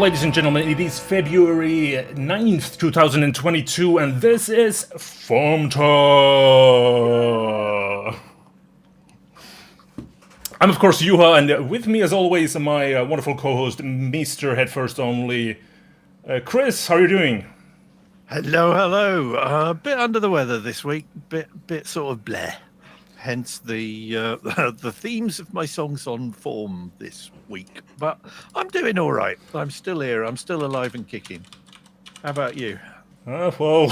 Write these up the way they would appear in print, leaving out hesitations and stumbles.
ladies and gentlemen, it is February 9th, 2022, and this is FAWMtalk. I'm, of course, Juha, and with me, as always, my wonderful co-host, Mr. Head First Only, Chris. How are you doing? Hello. A bit under the weather this week, bit sort of bleh. Hence the themes of my songs on FAWM this week. But I'm doing all right. I'm still here. I'm still alive and kicking. How about you? Well, we're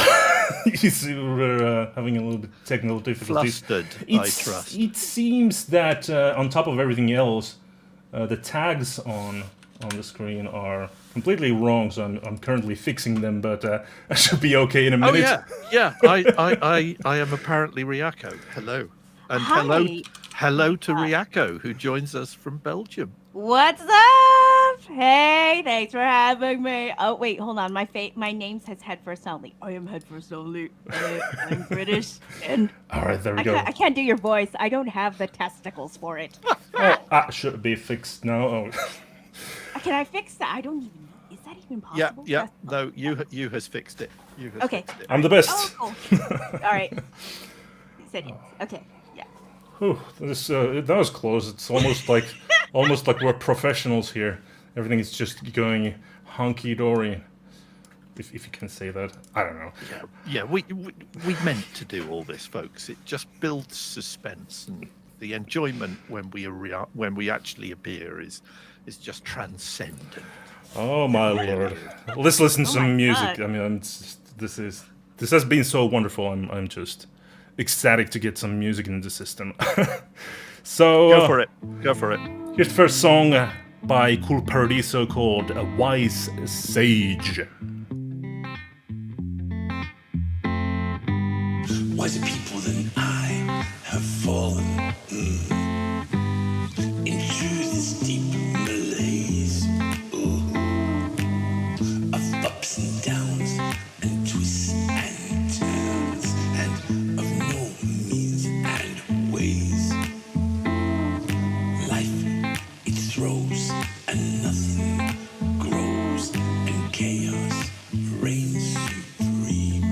having a little bit of technical difficulties. Flustered, I trust. It seems that on top of everything else, the tags on the screen are completely wrong, so I'm currently fixing them, but I should be okay in a minute. Oh yeah. I am apparently ryako. Hello. And Hi. hello to ryako, who joins us from Belgium. What's up? Hey, thanks for having me. Oh, wait, hold on. My name says Head First Only. I am Head First Only. I'm British. And All right, there we go. I can't do your voice. I don't have the testicles for it. That should be fixed now. Oh. Can I fix that? I don't even know. Is that even possible? Yeah. No, you has fixed it. Okay. Fixed it. I'm the best. Oh, cool. All right. You said yes. Okay. Yeah. Whew, that was close. It's almost like we're professionals here. Everything is just going hunky dory. If you can say that, I don't know. Yeah. We meant to do all this, folks. It just builds suspense, and the enjoyment when we actually appear is just transcendent. Oh my lord! Let's listen to some music. God. I mean, this has been so wonderful. I'm just ecstatic to get some music in the system. So Go for it. Here's the first song by Cool Paradiso called "A Wise Sage." Wiser people than I have fallen into this deep malaise of ups and downs and twists and turns and of no means and ways. Life, it throws and nothing grows and chaos reigns supreme.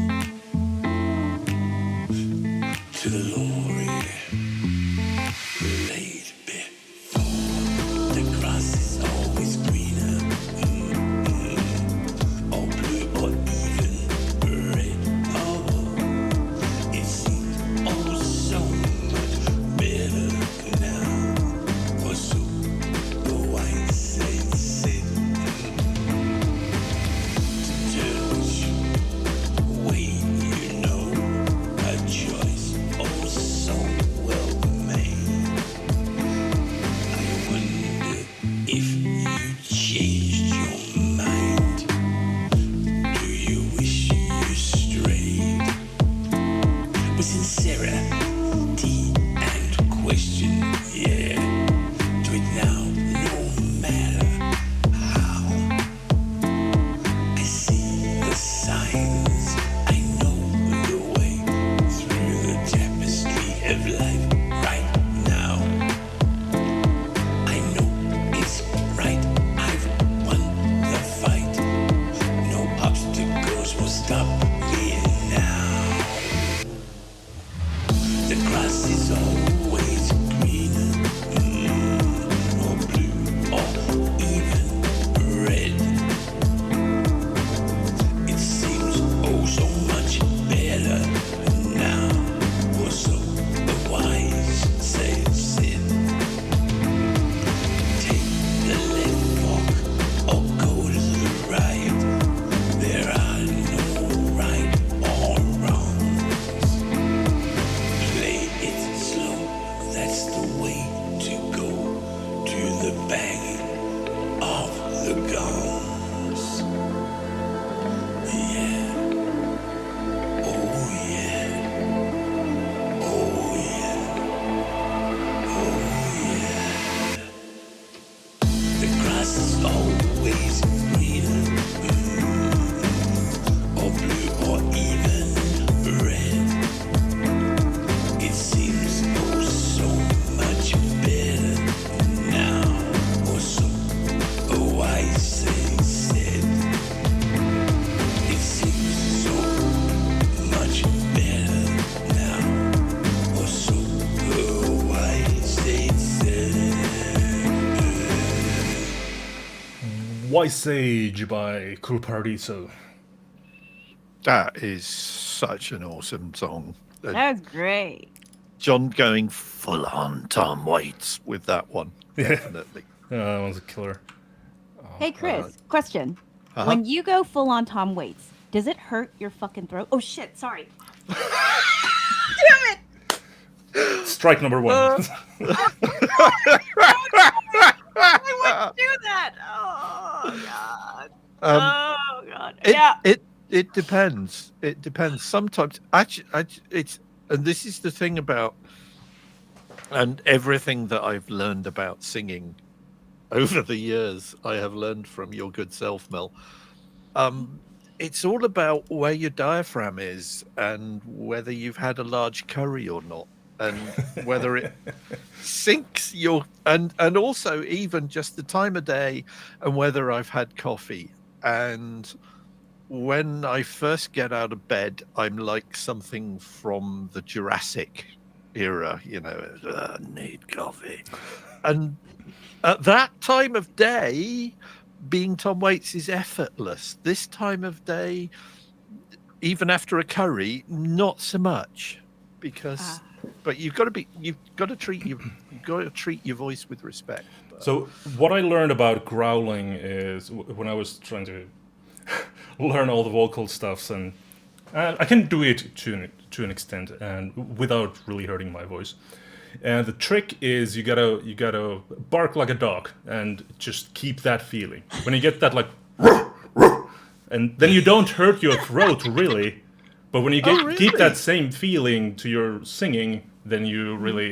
To the glory laid before. The grass is always greener, or blue or even red. Oh, it seems oh so much better now. Or so the wise say. To turn which way you know a choice. Oh, so well made. I wonder if you changed your mind. Do you wish you strayed? With sincerity and question, yeah. Do it now, no matter how. I see the signs, I know the way through the tapestry of life right now. I know it's right, I've won the fight. No obstacles will stop me now. The grass is always greener, or blue, or even red. It seems oh so much better now, or so the wise say sin. Take the left fork or go to the right. There are no right or wrongs. Play it slow Wise Age by Cool Paradiso. That is such an awesome song. That was great. John going full on Tom Waits with that one. Definitely. That one's a killer. Hey, Chris, question. Uh-huh. When you go full on Tom Waits, does it hurt your fucking throat? Oh, shit, sorry. Damn it! Strike number one. I wouldn't do that. Oh, God. Oh, God. Yeah. It depends. It depends. Sometimes, actually, it's, and this is the thing about, and everything that I've learned about singing over the years, I have learned from your good self, Mel. It's all about where your diaphragm is and whether you've had a large curry or not, and whether it sinks your, and also even just the time of day and whether I've had coffee. And when I first get out of bed, I'm like something from the Jurassic era, you know, I need coffee. And at that time of day, being Tom Waits is effortless. This time of day, even after a curry, not so much, because but you've got to treat your voice with respect. But. So what I learned about growling is when I was trying to learn all the vocal stuffs, and I can do it to an extent and without really hurting my voice. And the trick is you gotta bark like a dog and just keep that feeling. When you get that like, and then you don't hurt your throat really, but when you keep that same feeling to your singing, then you really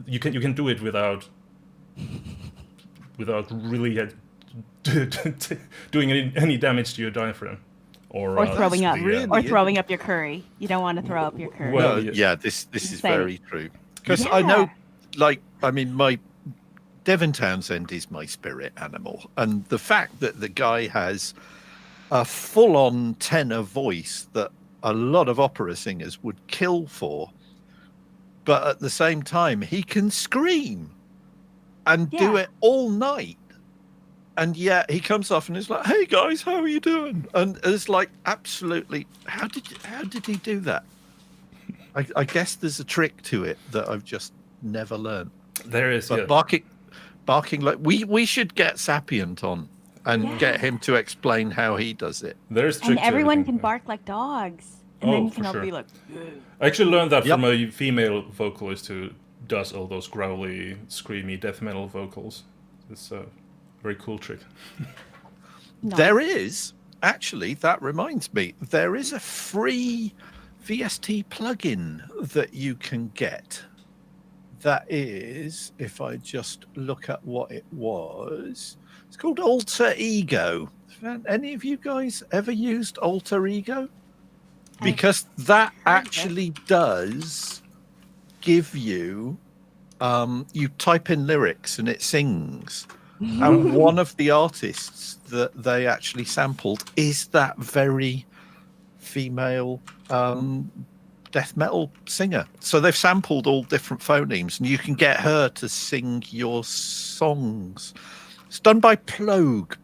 you can do it without really doing any damage to your diaphragm. Or throwing up, really, or throwing up your curry. You don't want to throw up your curry. Well, yeah, this is Insane. very true. Because I know, like, I mean, my Devon Townsend is my spirit animal, and the fact that the guy has a full-on tenor voice that a lot of opera singers would kill for, but at the same time he can scream and do it all night. And yet he comes off and is like, "Hey guys, how are you doing?" And it's like, absolutely, how did he do that? I guess there's a trick to it that I've just never learned. There is, but barking like we should get Sapient on and get him to explain how he does it. There's trick and to everyone everything. can bark like dogs, and then you can all sure. be like. I actually learned that from a female vocalist who does all those growly, screamy death metal vocals. It's a very cool trick. No. There is actually, that reminds me, there is a free VST plugin that you can get. That is, if I just look at what it was, it's called Alter Ego. Have any of you guys ever used Alter Ego? Because that actually does give you, you type in lyrics and it sings. And one of the artists that they actually sampled is that very female death metal singer. So they've sampled all different phonemes, and you can get her to sing your songs. It's done by Plogue.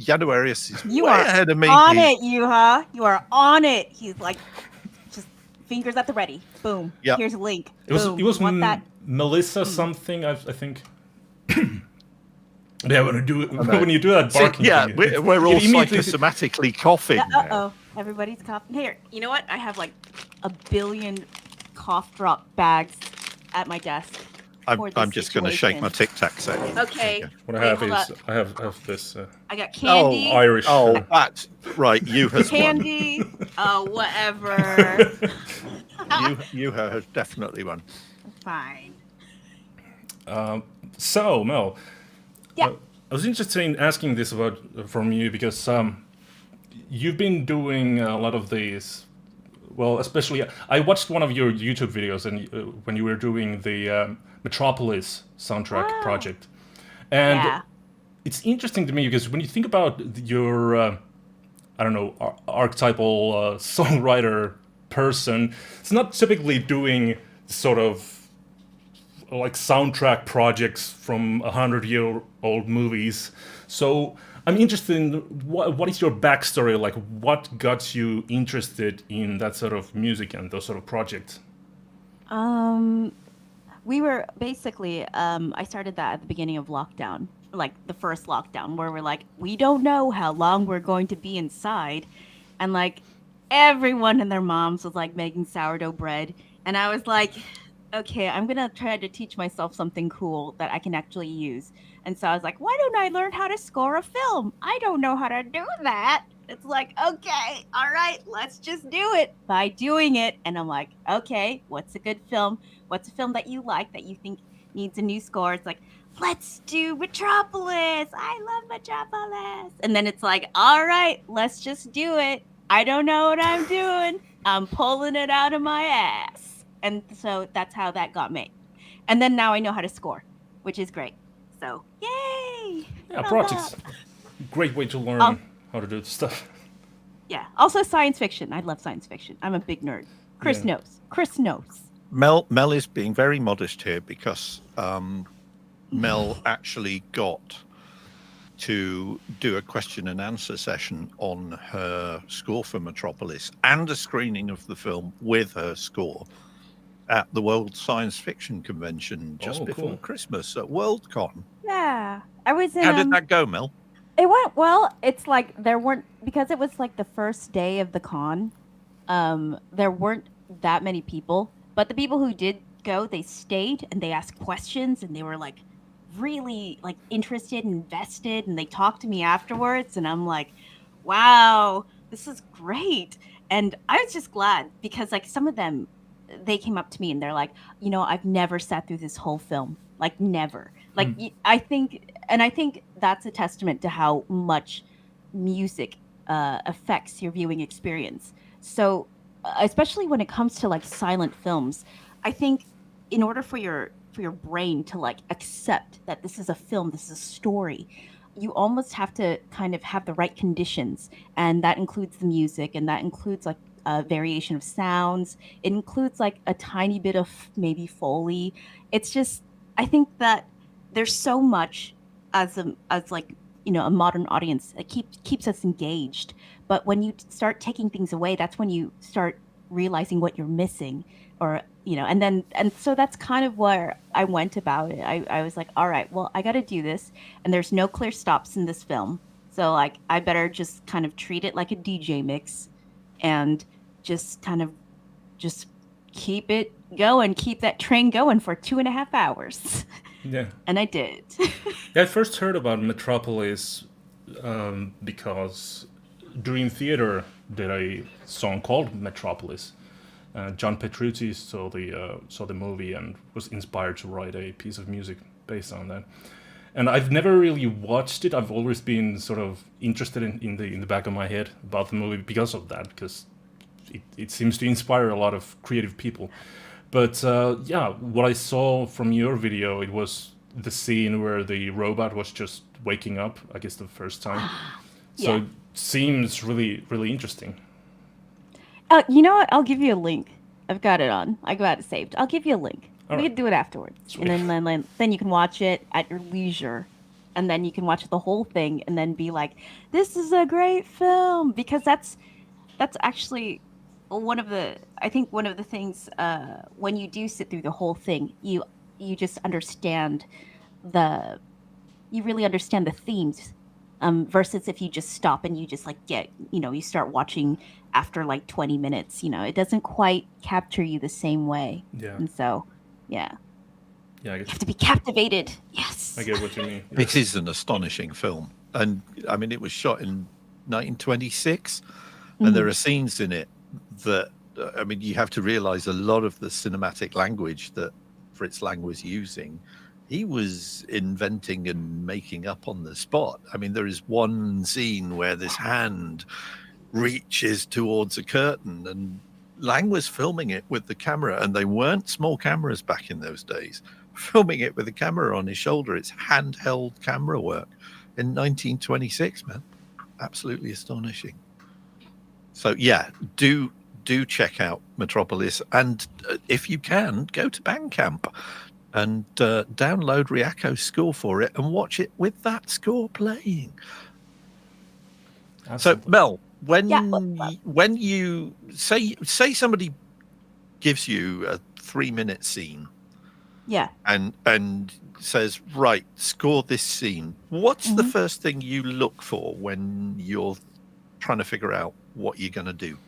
Januarius is You way are ahead of me. on it, Juha. You are on it. He's like, just fingers at the ready. Boom. Yep. Here's a link. It was Want that? Melissa something, I think. Yeah, when you do that barking Yeah, thing, we're all it immediately- psychosomatically coughing. now. Uh-oh. Everybody's coughing. Here, you know what? I have like a billion cough drop bags at my desk. for this I'm just going to shake my situation. Tic Tac second. Okay. What I wait, have hold is up. I have this I got candy. Irish. Oh, that's right. You has Candy. Oh, whatever. won. You has definitely won. Fine. So Mel, Yeah. I was interested in asking this from you because you've been doing a lot of these. Well, especially I watched one of your YouTube videos, and when you were doing the Metropolis soundtrack project, and Yeah. it's interesting to me because when you think about your, I don't know, archetypal songwriter person, it's not typically doing sort of like soundtrack projects from 100-year-old movies. So I'm interested in what is your backstory, like what got you interested in that sort of music and those sort of projects? We were basically, I started that at the beginning of lockdown, like the first lockdown, where we're like, we don't know how long we're going to be inside. And like everyone and their moms was like making sourdough bread. And I was like, okay, I'm going to try to teach myself something cool that I can actually use. And so I was like, why don't I learn how to score a film? I don't know how to do that. It's like, okay, all right, let's just do it by doing it. And I'm like, okay, what's a good film? What's a film that you like that you think needs a new score? It's like, let's do Metropolis. I love Metropolis. And then it's like, all right, let's just do it. I don't know what I'm doing. I'm pulling it out of my ass. And so that's how that got made. And then now I know how to score, which is great. So, yay! Yeah, Well projects. done. Great way to learn Oh. how to do stuff. Yeah. Also science fiction. I love science fiction. I'm a big nerd. Chris Yeah. knows. Chris knows. Mel is being very modest here because Mel actually got to do a question and answer session on her score for Metropolis and a screening of the film with her score at the World Science Fiction Convention just Oh, before cool. Christmas at WorldCon. Yeah. I was in How did that go, Mel? It went well. It's like there weren't, because it was like the first day of the con, there weren't that many people. But the people who did go, they stayed and they asked questions and they were like really like interested and invested, and they talked to me afterwards, and I'm like, wow, this is great. And I was just glad because like some of them, they came up to me and they're like, I've never sat through this whole film, like never. Like I think that's a testament to how much music affects your viewing experience. So especially when it comes to like silent films, I think in order for your brain to like accept that this is a film, this is a story, you almost have to kind of have the right conditions, and that includes the music, and that includes like a variation of sounds. It includes like a tiny bit of maybe Foley. It's just, I think that there's so much as like a modern audience that keeps us engaged. But when you start taking things away, that's when you start realizing what you're missing, or and so that's kind of where I went about it. I was like, all right, well, I got to do this, and there's no clear stops in this film, so like I better just kind of treat it like a DJ mix, and just kind of just keep it going, keep that train going for 2.5 hours. Yeah. And I did. Yeah, I first heard about Metropolis because Dream Theater did a song called Metropolis. John Petrucci saw the movie and was inspired to write a piece of music based on that. And I've never really watched it. I've always been sort of interested in the back of my head about the movie because of that, because it seems to inspire a lot of creative people. But yeah, what I saw from your video, it was the scene where the robot was just waking up, I guess the first time. So Yeah. it seems really, really interesting. You know what? I'll give you a link. I've got it on. I got it saved. I'll give you a link. All We right. can do it afterwards, Sweet. and then you can watch it at your leisure, and then you can watch the whole thing, and then be like, "This is a great film," because that's actually one of the things when you do sit through the whole thing, you just understand you really understand the themes, versus if you just stop and you just like you start watching after like 20 minutes, it doesn't quite capture you the same way. Yeah. And so, yeah, Yeah, I you guess have to be captivated. Yes. I get what you mean. It is an astonishing film. And I mean, it was shot in 1926, and there are scenes in it that, I mean, you have to realize a lot of the cinematic language that Fritz Lang was using, he was inventing and making up on the spot. I mean, there is one scene where this hand reaches towards a curtain, and Lang was filming it with the camera, and they weren't small cameras back in those days. Filming it with a camera on his shoulder, it's handheld camera work in 1926, man. Absolutely astonishing. So yeah, do check out Metropolis, and if you can, go to Bandcamp. and download Ryako's score for it and watch it with that score playing. So, Mel, when when you say somebody gives you a 3-minute scene, Yeah. and says, right, score this scene, what's the Mhm. first thing you look for when you're trying to figure out what you're going to do?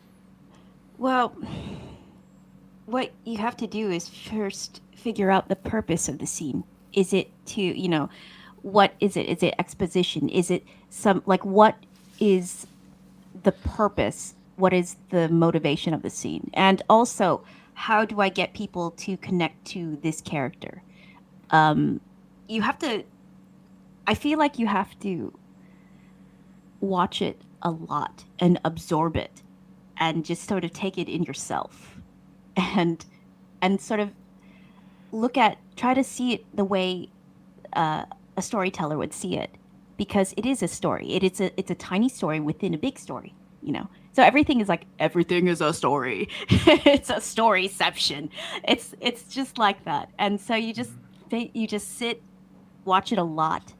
Well, what you have to do is first figure out the purpose of the scene. Is it to, what is it? Is it exposition? Is it what is the purpose? What is the motivation of the scene? And also, how do I get people to connect to this character? You have to, I feel like you have to watch it a lot and absorb it and just sort of take it in yourself and sort of try to see it the way a storyteller would see it, because it is a story. It's a tiny story within a big story, So everything is a story. It's a storyception. It's just like that. And so you just sit, watch it a lot,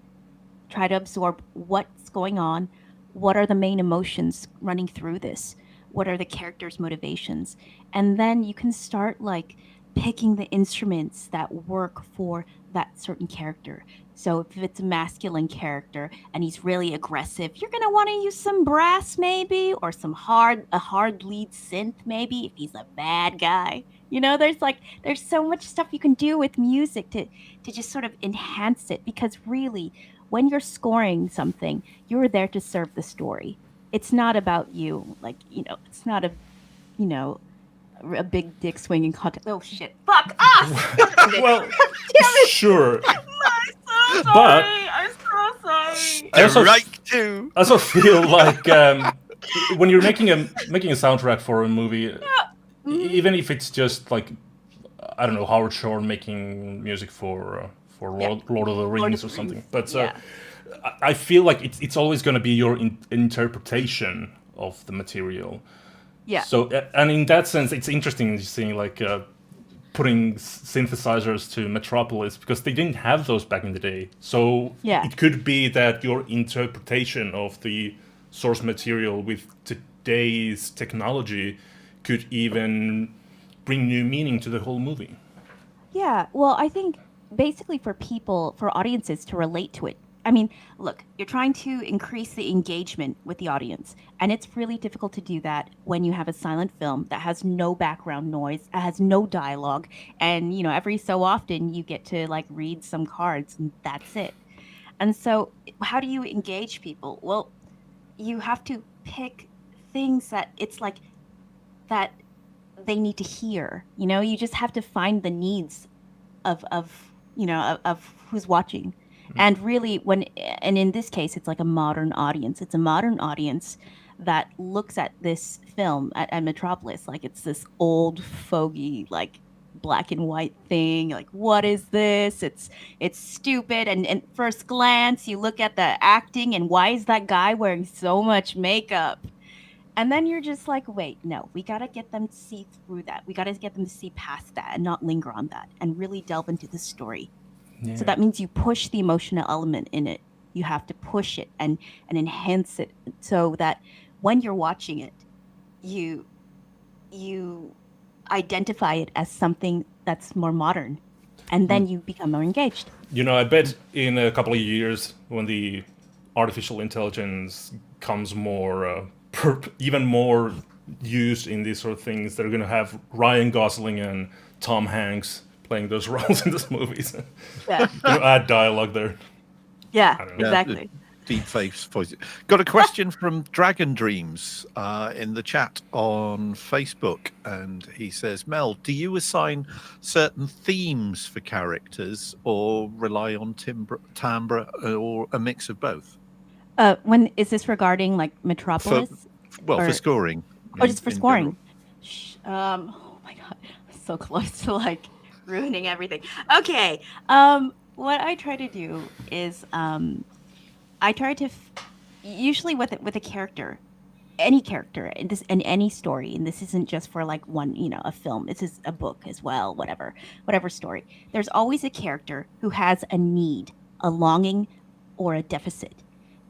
try to absorb what's going on, what are the main emotions running through this, what are the characters' motivations, and then you can start picking the instruments that work for that certain character. So if it's a masculine character and he's really aggressive, you're gonna want to use some brass maybe, or a hard lead synth maybe if he's a bad guy. There's so much stuff you can do with music to just sort of enhance it, because really, when you're scoring something, you're there to serve the story. It's not about you. It's not a big dick swinging contest. Oh shit! Fuck off! Well, sure. I'm so But sorry. I'm so sorry. I also feel like when you're making a soundtrack for a movie, even if it's just I don't know, Howard Shore making music for Lord of the Rings or something, but I feel like it's always going to be your interpretation of the material. Yeah. So, and in that sense, it's interesting seeing putting synthesizers to Metropolis, because they didn't have those back in the day. So it could be that your interpretation of the source material with today's technology could even bring new meaning to the whole movie. Yeah. Well, I think basically for audiences to relate to it. I mean, look, you're trying to increase the engagement with the audience, and it's really difficult to do that when you have a silent film that has no background noise, has no dialogue, and every so often you get to read some cards and that's it. And so, how do you engage people? Well, you have to pick things that that they need to hear. You just have to find the needs of who's watching. And really, and in this case, it's a modern audience. It's a modern audience that looks at this film at Metropolis like it's this old fogey, black and white thing. What is this? It's stupid. And first glance, you look at the acting, and why is that guy wearing so much makeup? And then you're just wait, no, we got to get them to see through that. We got to get them to see past that and not linger on that and really delve into the story. Yeah. So that means you push the emotional element in it. You have to push it and enhance it so that when you're watching it, you identify it as something that's more modern, and then you become more engaged. I bet in a couple of years, when the artificial intelligence comes more, even more used in these sort of things, they're going to have Ryan Gosling and Tom Hanks playing those roles in these movies. Yeah. Add dialogue there. Yeah, exactly. Deep face voices. Got a question from Dragon Dreams in the chat on Facebook, and he says, Mel, do you assign certain themes for characters or rely on timbre or a mix of both? When is this regarding Metropolis? For scoring. Just for scoring. Oh my god, I'm so close to ruining everything. Okay. What I try to do is I try to usually with a character, any character in this in any story, and this isn't just for like one, a film. This is a book as well, whatever story. There's always a character who has a need, a longing, or a deficit.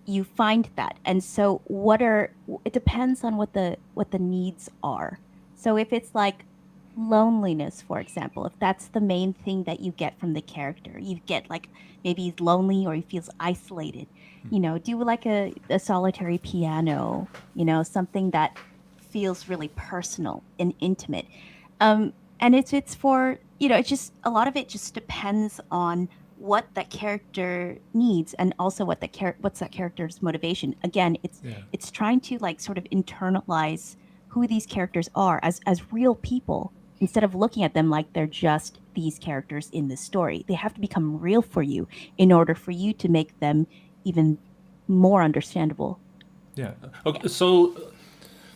You find that, and so it depends on what the needs are. So if it's like loneliness, for example, if that's the main thing that you get from the character, you get like maybe he's lonely or he feels isolated, do like a solitary piano, something that feels really personal and intimate. And it's for, it's just a lot of it just depends on what that character needs, and also what's that character's motivation. Again, it's trying to like sort of internalize who these characters are as real people, instead of looking at them like they're just these characters in the story. They have to become real for you in order for you to make them even more understandable. Yeah. Okay. So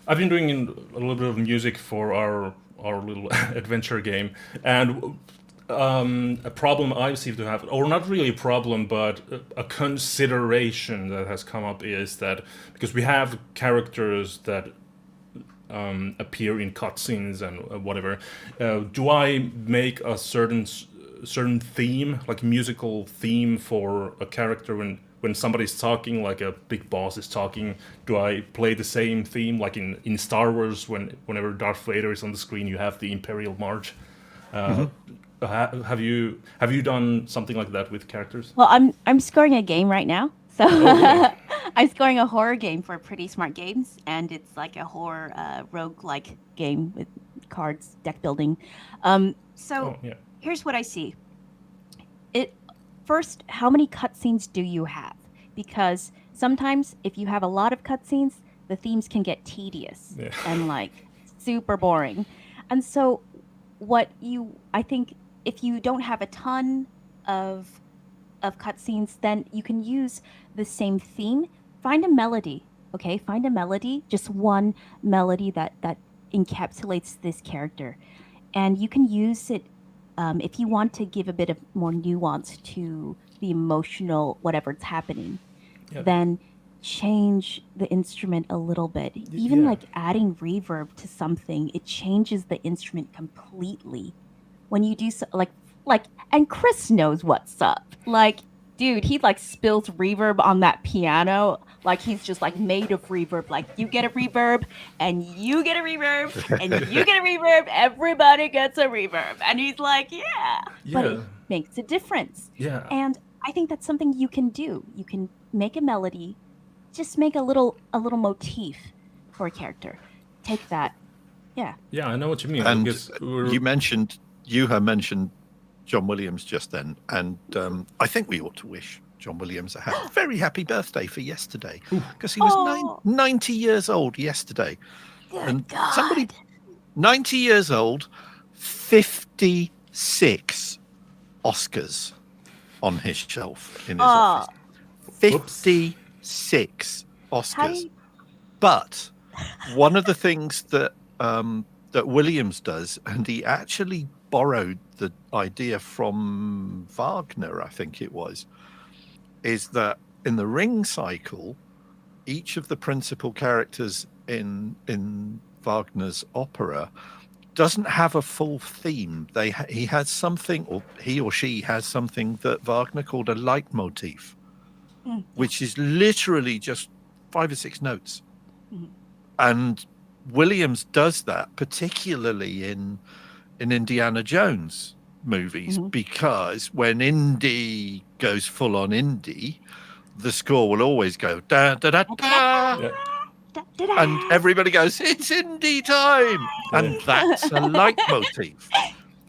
I've been doing a little bit of music for our little adventure game, and a problem I seem to have, or not really a problem, but a consideration that has come up is that because we have characters that appear in cutscenes and whatever, do I make a certain theme, like musical theme for a character when somebody's talking, like a big boss is talking? Do I play the same theme, like in Star Wars whenever Darth Vader is on the screen, you have the Imperial March? Have you done something like that with characters? Well, I'm scoring a game right now, so Okay. I'm scoring a horror game for Pretty Smart Games, and it's like a horror rogue-like game with cards, deck building. So Yeah. here's what I see. First, how many cutscenes do you have? Because sometimes if you have a lot of cutscenes, the themes can get tedious Yeah. and like super boring. And so I think if you don't have a ton of cutscenes, then you can use the same theme. Find a melody, okay? Find a melody, just one melody that encapsulates this character. And you can use it if you want to give a bit of more nuance to the emotional whatever's happening. Yeah. Then change the instrument a little bit. Even yeah. like adding reverb to something, it changes the instrument completely. When you do so, like, and Chris knows what's up. Like, dude, he like spills reverb on that piano. Like he's just like made of reverb. Like you get a reverb and you get a reverb and you get a reverb. Everybody gets a reverb. And he's like, yeah. But it makes a difference. Yeah. And I think that's something you can do. You can make a melody, just make a little motif for a character. Take that. Yeah. Yeah, I know what you mean. And because Juha mentioned John Williams just then, and I think we ought to wish John Williams a very happy birthday for yesterday, because he was 90 years old yesterday. Good and God. Somebody 90 years old, 56 Oscars on his shelf in his office. 56 Oscars. But one of the things that that Williams does, and he actually borrowed the idea from Wagner, I think it was, is that in the Ring cycle, each of the principal characters in Wagner's opera doesn't have a full theme. He has something, or he or she has something that Wagner called a leitmotif, which is literally just 5 or 6 notes. And Williams does that particularly in Indiana Jones movies, because when Indy goes full on indie, the score will always go da da da da, and everybody goes, it's indie time, and that's a leitmotif.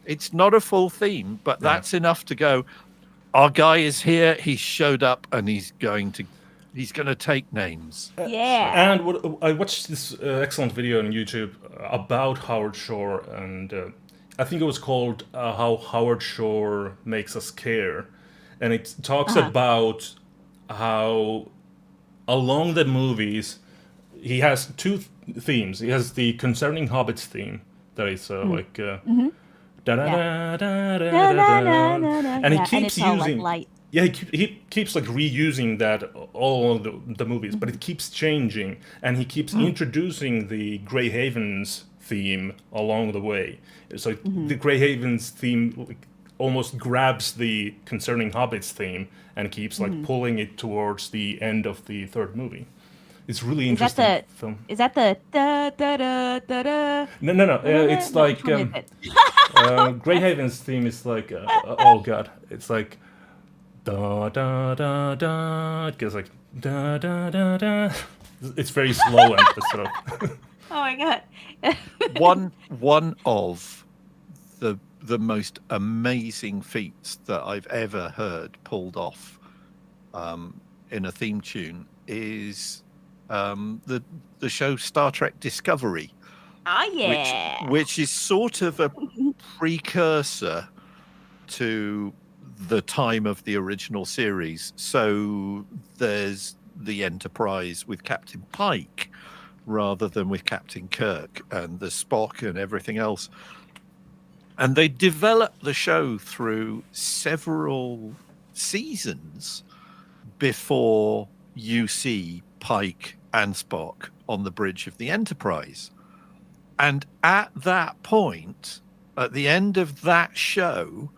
It's not a full theme, but that's enough to go, our guy is here, he showed up, and he's going to take names. Yeah. And I watched this excellent video on YouTube about Howard Shore, and I think it was called How Howard Shore Makes Us Care. And it talks about how along the movies, he has 2 themes. He has the Concerning Hobbits theme that is like... Da, da, da, da, da, da, da, da. And he keeps and it's all, using... like, light. Yeah, he keeps like reusing that all of the movies, but it keeps changing, and he keeps introducing the Grey Havens theme along the way. So the Grey Havens theme like, almost grabs the Concerning Hobbits theme and keeps like pulling it towards the end of the third movie. It's really interesting film. Is that the da da da da da? No. It's No, like which one is it? Grey Havens theme is like oh god, it's like da da da da. It goes like da da da da. It's very slow and sort of. Oh my god. One of the most amazing feats that I've ever heard pulled off in a theme tune is the show Star Trek Discovery. Oh yeah. Which is sort of a precursor to the time of the original series. So there's the Enterprise with Captain Pike rather than with Captain Kirk, and the Spock and everything else. And they developed the show through several seasons before you see Pike and Spock on the bridge of the Enterprise. And at that point, at the end of that show,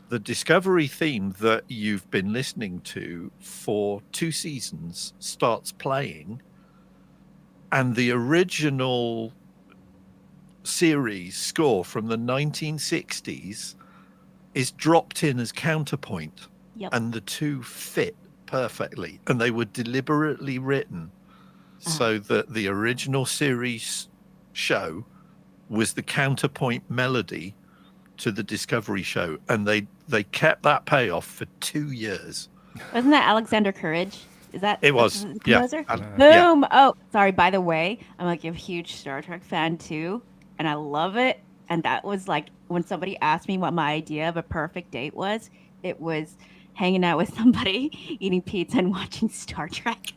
the Discovery theme that you've been listening to for 2 seasons starts playing, and the original series score from the 1960s is dropped in as counterpoint. Yep. And the two fit perfectly, and they were deliberately written so that the original series show was the counterpoint melody to the Discovery show, and they kept that payoff for 2 years. Wasn't that Alexander Courage? Is that It was, the yeah. composer? Yeah. Boom! Oh, sorry. By the way, I'm like a huge Star Trek fan too, and I love it. And that was like when somebody asked me what my idea of a perfect date was. It was hanging out with somebody, eating pizza, and watching Star Trek.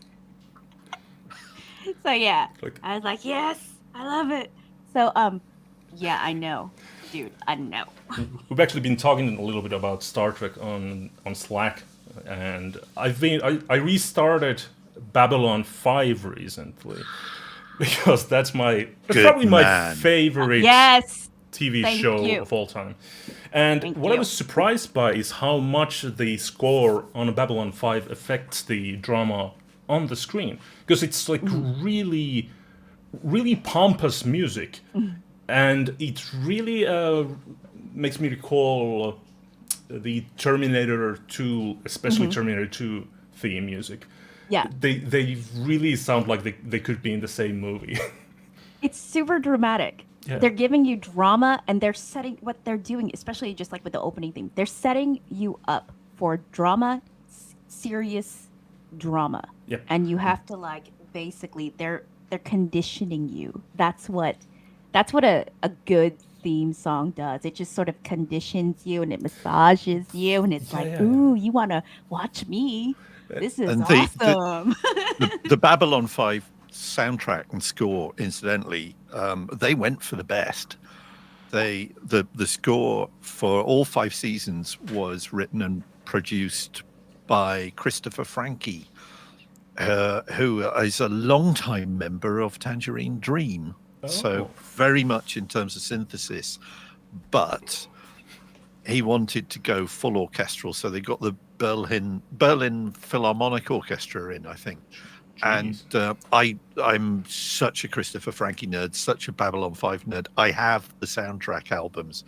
So yeah, I was like, yes, I love it. So yeah, I know, dude, I know. We've actually been talking a little bit about Star Trek on Slack, and I restarted Babylon 5 recently because that's probably my favorite Yes. TV Thank show you. of all time. And Thank what I you. was surprised by is how much the score on Babylon 5 affects the drama on the screen, because it's like really, really pompous music, and it really makes me recall the Terminator 2, especially Terminator 2 theme music. Yeah. They really sound like they could be in the same movie. It's super dramatic. Yeah. They're giving you drama, and they're setting what they're doing, especially just like with the opening theme. They're setting you up for drama, serious drama. Yep. And you have to like basically they're conditioning you. That's what a good theme song does. It just sort of conditions you, and it massages you, and it's like, yeah. ooh, you want to watch me. This is And awesome. the Babylon 5 soundtrack and score, incidentally, they went for the best. The score for all 5 seasons was written and produced by Christopher Franke, who is a longtime member of Tangerine Dream. So very much in terms of synthesis, but he wanted to go full orchestral, so they got the Berlin Philharmonic Orchestra in, I think. Jeez. And I'm such a Christopher Franke nerd, such a Babylon 5 nerd. I have the soundtrack albums.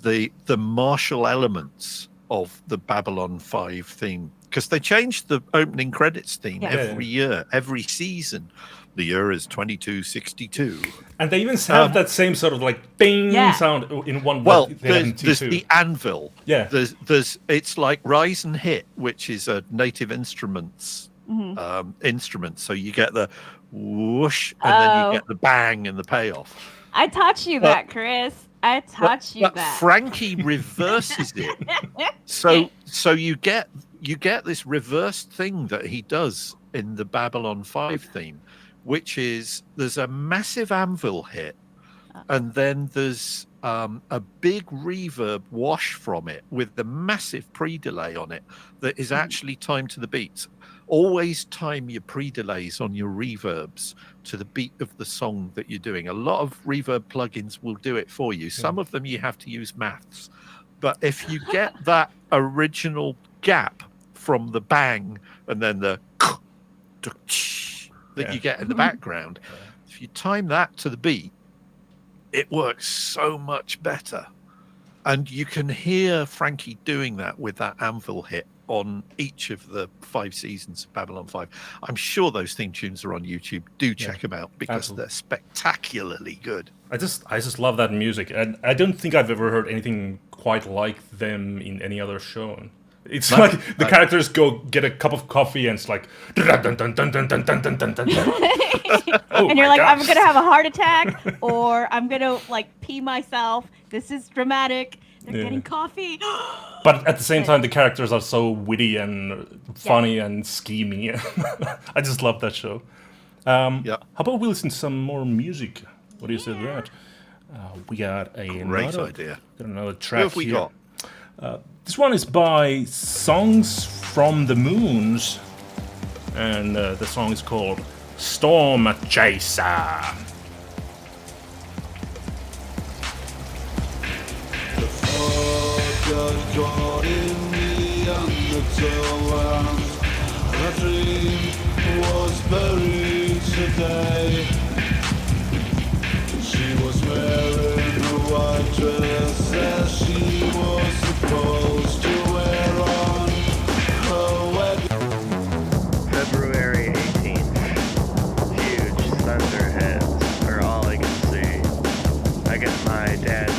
The martial elements of the Babylon 5 theme, because they changed the opening credits theme every year, every season. The year is 2262. And they even have that same sort of like bing sound in one. Well, that they had in there's T2. the anvil. Yeah. There's it's like Rise and Hit, which is a Native Instruments instrument. So you get the whoosh, and then you get the bang and the payoff. I taught you that, Chris. I taught you But that. Frankie reverses it. So you get this reversed thing that he does in the Babylon 5 theme, which is there's a massive anvil hit, and then there's a big reverb wash from it with the massive pre-delay on it that is actually timed to the beats. Always time your pre-delays on your reverbs to the beat of the song that you're doing. A lot of reverb plugins will do it for you. Some of them you have to use maths. But if you get that original gap from the bang and then the that you get in the background, if you time that to the beat, it works so much better. And you can hear Frankie doing that with that anvil hit on each of the 5 seasons of Babylon 5. I'm sure those theme tunes are on YouTube. Do check them out because they're spectacularly good. I just love that music, and I don't think I've ever heard anything quite like them in any other show. It's like the characters go get a cup of coffee and it's like dun, dun, dun, dun, dun, dun, dun, dun, dun, dun. And you're like, I'm gonna have a heart attack, or I'm gonna like pee myself. This is dramatic. They're getting coffee. But at the same time, the characters are so witty and funny and schemy. I just love that show. How about we listen to some more music? What do you say to that? We got Great idea. Another track. Who have we got? This one is by Songs from the Moons, and the song is called Storm Chaser. The fog got caught in the undertow, and the dream was buried today. She was wearing a white dress as she was supposed to wear on her wedding. February 18th. Huge thunderheads are all I can see. I get my dad's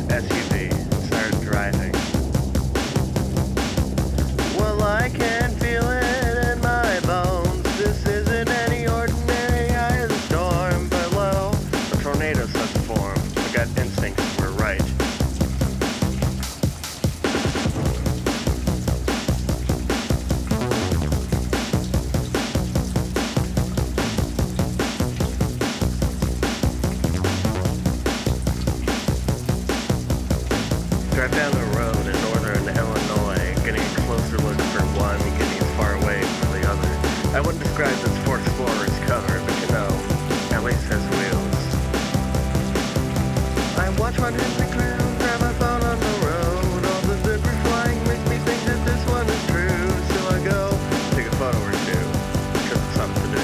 SUV and start driving. Well, I can feel it in my bones. This isn't any ordinary eye of the storm, but well, a tornado starts to form. My gut instincts were right. Drive down the road in northern Illinois, getting a closer look for one, getting as far away from the other. I wouldn't describe this Ford Explorer's cover, but you know, at least has wheels. I watch one hit the ground, grab my phone on the road. All the debris flying makes me think that this one is true. So I go, take a photo or two, 'cause it's something to do.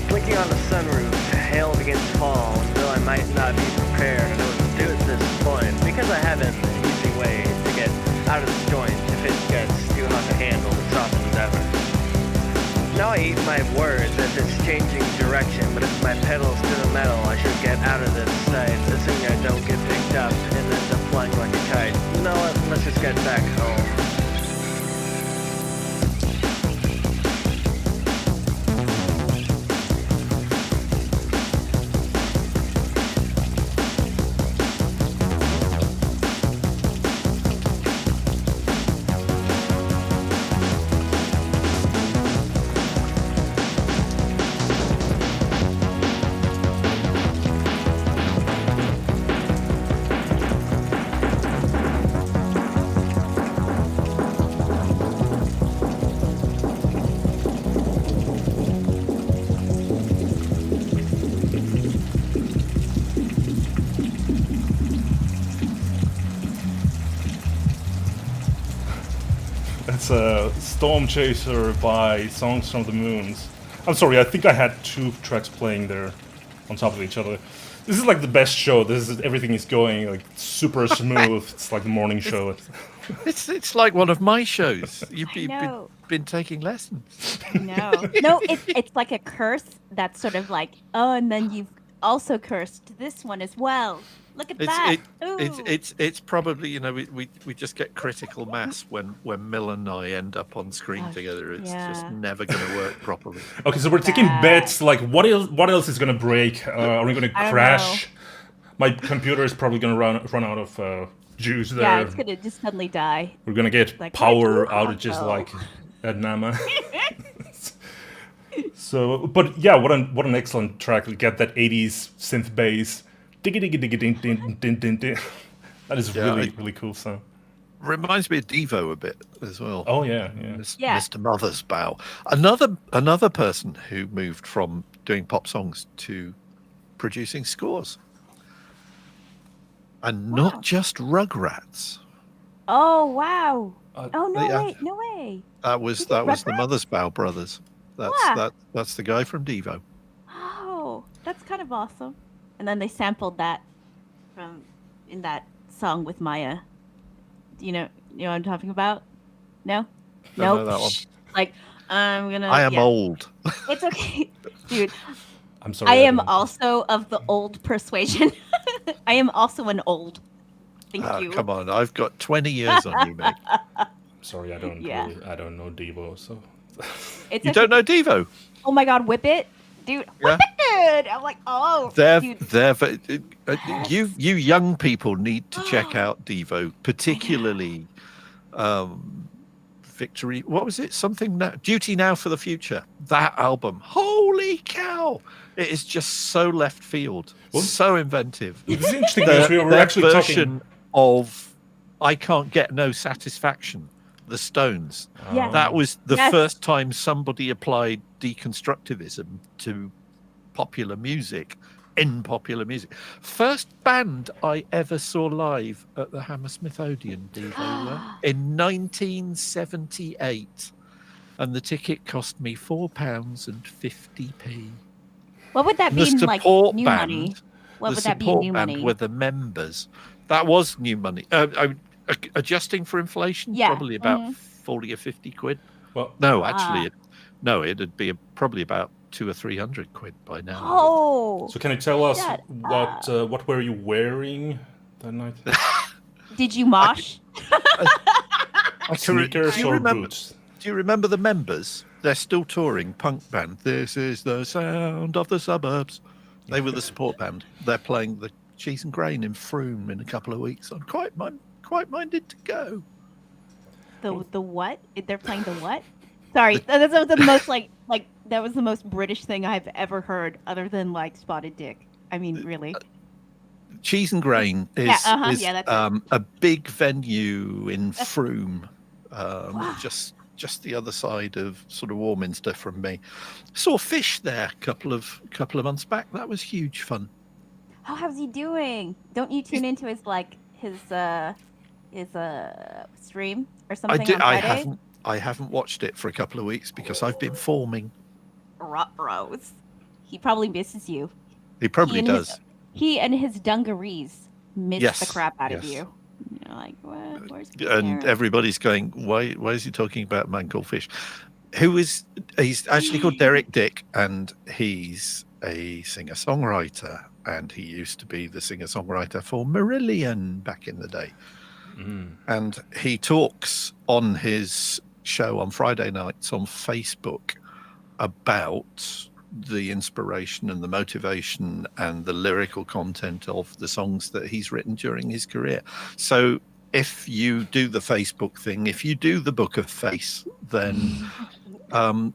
Blinking on the sunroof, hail begins to fall, and though I might not be prepared, I know what to do at this point, because I have an easy way to get out of this joint if it gets too hot to handle, it's often endeavor. Now I eat my words as it's changing direction, but if my pedal's to the metal, I should get out of this sight, assuming I don't get picked up and end up flying like a kite. You know what, let's just get back home. That's a Storm Chaser by Songs from the Moons. I'm sorry, I think I had 2 tracks playing there on top of each other. This is like the best show. This is everything is going like super smooth. It's like the morning show. It's like one of my shows. You've know. been taking lessons. No, it's like a curse that's sort of like, oh, and then you've also cursed this one as well. Look at It's that. it's probably, you know, we just get critical mass when Mill and I end up on screen Oh, together. It's yeah. just never going to work properly. Okay, so we're taking Bad. bets. Like, what else is gonna break? Are we gonna I don't crash? My computer is probably gonna run out of juice there. Yeah, it's gonna just suddenly die. We're gonna get Like, power where'd you outages go? like at Nama. So, but yeah, what an excellent track. We get that 80s synth bass. Diggy diggy diggy ding ding ding ding ding. That is Yeah, really cool sound. Reminds me of Devo a bit as well. Oh yeah. Yeah. Mr. Mother's Bow. Another person who moved from doing pop songs to producing scores. And Wow. not just Rugrats. Oh wow. Oh no yeah. wait, no way. That was did the Rugrats? Mother's Bow brothers. Wow. That's the guy from Devo. Oh, that's kind of awesome. And then they sampled that from in that song with Maya. Do you know what I'm talking about? No? Don't know that one. Shh. Like I'm gonna I am yeah. old. It's okay. Dude, I'm sorry. I am don't- also of the old persuasion. I am also an old. Thank you. Come on, I've got 20 years on you, mate. Sorry, I don't Yeah. I don't know Devo, so It's You okay. don't know Devo? Oh my god, whip it. Dude, Yeah. whip it! I'm like, oh They're, dude. you young people need to check out Devo, particularly Victory. What was it? Something now, Duty Now for the Future. That album. Holy cow! It is just so left field, Well, so inventive. it's interesting because we were actually version talking. of I Can't Get No Satisfaction, the Stones. Yeah. That was the Yes. first time somebody applied deconstructivism to popular music, in popular music. First band I ever saw live at the Hammersmith Odeon, Devo were, in 1978. And the ticket cost me £4.50. What would that The be in like support new band, money? What the would that be in support new band money? were the members. That was new money. Adjusting for inflation, Yeah, probably about mhm. 40 or 50 quid. Well, No, Ah. actually, it'd be probably about 200 or 300 quid by now. Oh, so can you tell us Shut what were you wearing that night? did you mosh? Sneakers do you or remember? boots? Do you remember the members? They're still touring, punk band. This is the sound of the suburbs. They were the support band. They're playing the Cheese and Grain in Froome in a couple of weeks. I'm quite minded to go. The what? They're playing the what? Sorry, that was the most like that was the most British thing I've ever heard, other than like Spotted Dick. I mean, really. Cheese and Grain is, Yeah, that's it. a big venue in Froome, just the other side of sort of Warminster from me. Saw Fish there a couple of months back. That was huge fun. Oh, how's he doing? Don't you tune into his stream or something on Friday? I haven't watched it for a couple of weeks because I've been forming. Rose. He probably misses you. He probably and does. He and his dungarees miss Yes, the crap out of yes. you. You're like, what? Where's And everybody's going, why is he talking about a man called Fish? He's actually called Derek Dick, and he's a singer-songwriter, and he used to be the singer-songwriter for Marillion back in the day. And he talks on his show on Friday nights on Facebook about the inspiration and the motivation and the lyrical content of the songs that he's written during his career. So if you do the Facebook thing, if you do the Book of Face, then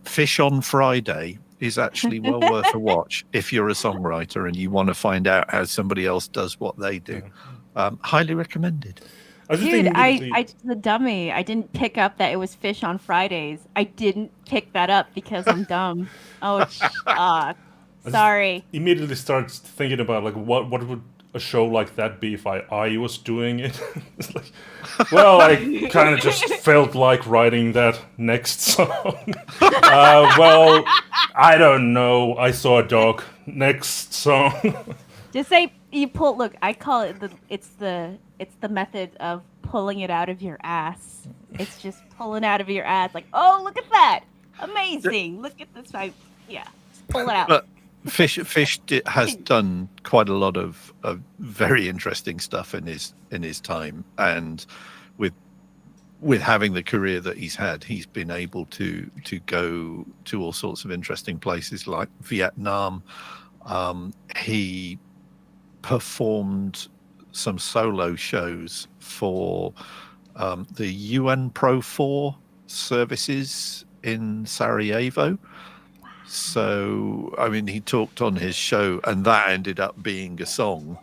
Fish on Friday is actually well worth a watch if you're a songwriter and you want to find out how somebody else does what they do. Highly recommended. I just Dude, think I the dummy. I didn't pick up that it was Fish on Fridays. I didn't pick that up because I'm dumb. Oh, sorry. immediately starts thinking about like what would a show like that be if I was doing it. It's like, well, I kind of just felt like writing that next song. Well, I don't know. I saw a dog. Next song. Just say you pull. Look, I call it it's the method of pulling it out of your ass. It's just pulling out of your ass. Like, oh, look at that, amazing. Look at this. Yeah, just pull it out. Has done quite a lot of very interesting stuff in his time, and with having the career that he's had, he's been able to go to all sorts of interesting places like Vietnam. He performed some solo shows for the UN Pro 4 services in Sarajevo. So, I mean, he talked on his show, and that ended up being a song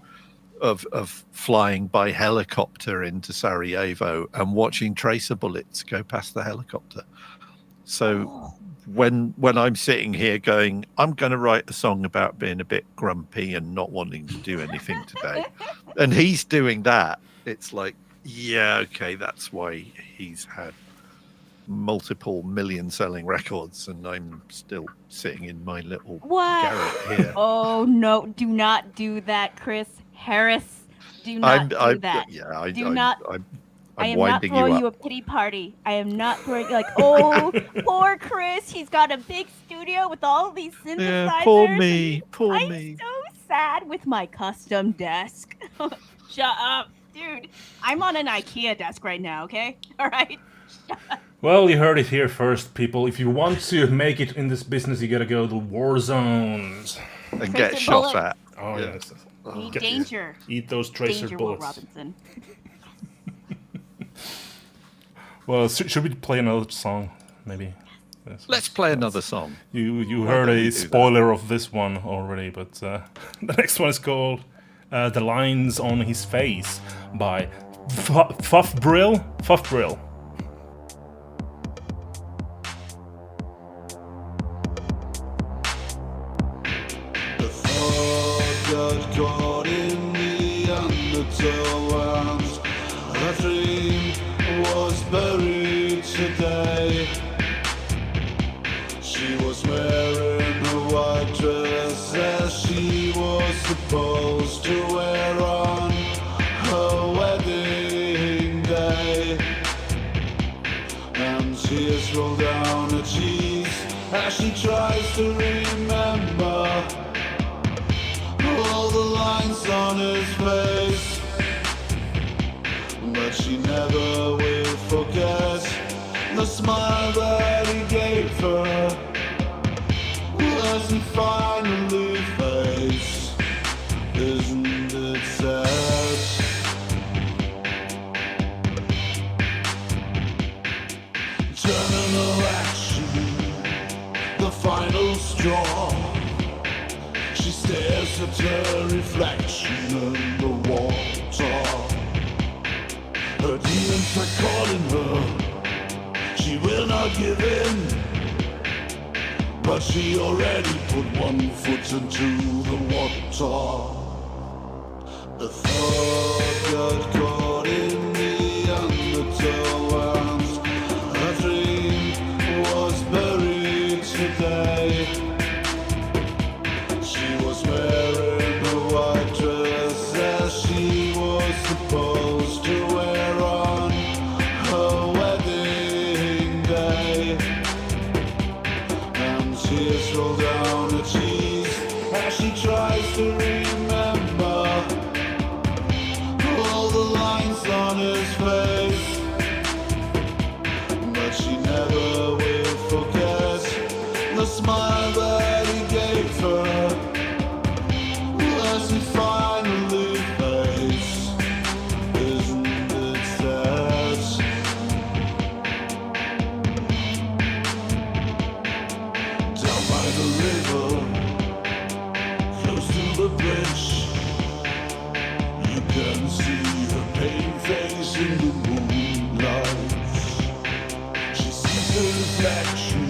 of flying by helicopter into Sarajevo and watching tracer bullets go past the helicopter. So when I'm sitting here going, I'm going to write a song about being a bit grumpy and not wanting to do anything today, and he's doing that, it's like, yeah, okay, that's why he's had multiple million selling records, and I'm still sitting in my little garret here. Oh no, do not do that, Chris Harris. Do not do that. Yeah, do not. I am not winding throwing you you a up. pity party. I am not throwing like, oh, poor Chris. He's got a big studio with all these synthesizers. Yeah, poor me. I'm so sad with my custom desk. Shut up, dude. I'm on an IKEA desk right now. Okay, all right. Shut up. Well, you heard it here first, people. If you want to make it in this business, you gotta go to war zones And get Tracer shot bullet. at. Oh Yeah. yes, Need Get- danger. eat those tracer Danger, Will bullets. Robinson. Well, should we play another song, maybe? Yes. Let's play another song. You Why heard don't we a do spoiler of this one already, but the next one is called "The Lines on His Face" by Fuff Brill. The thought got caught in the undertow, and a dream was buried today. She was wearing a white dress as she was supposed to wear on her wedding day, and tears roll down her cheeks as she tries to remember all the lines on his face. But she never will forget the smile that he gave her as he finally faced. Isn't it sad? Terminal action, the final straw. She stares at her reflection in the water. Her demons are calling her. She will not give in. But she already put one foot into the water. The thought got caught in the undertow, and her dream was buried today. She was wearing a white dress as she was supposed to wear on her wedding day, and tears roll down her cheeks as she tries to remember all the lines on his face. But she never will forget the smile that he gave her as he finally faced. Isn't it sad? Down by the river, close to the bridge, you can see her pale face in the moonlight. She sees her reflection,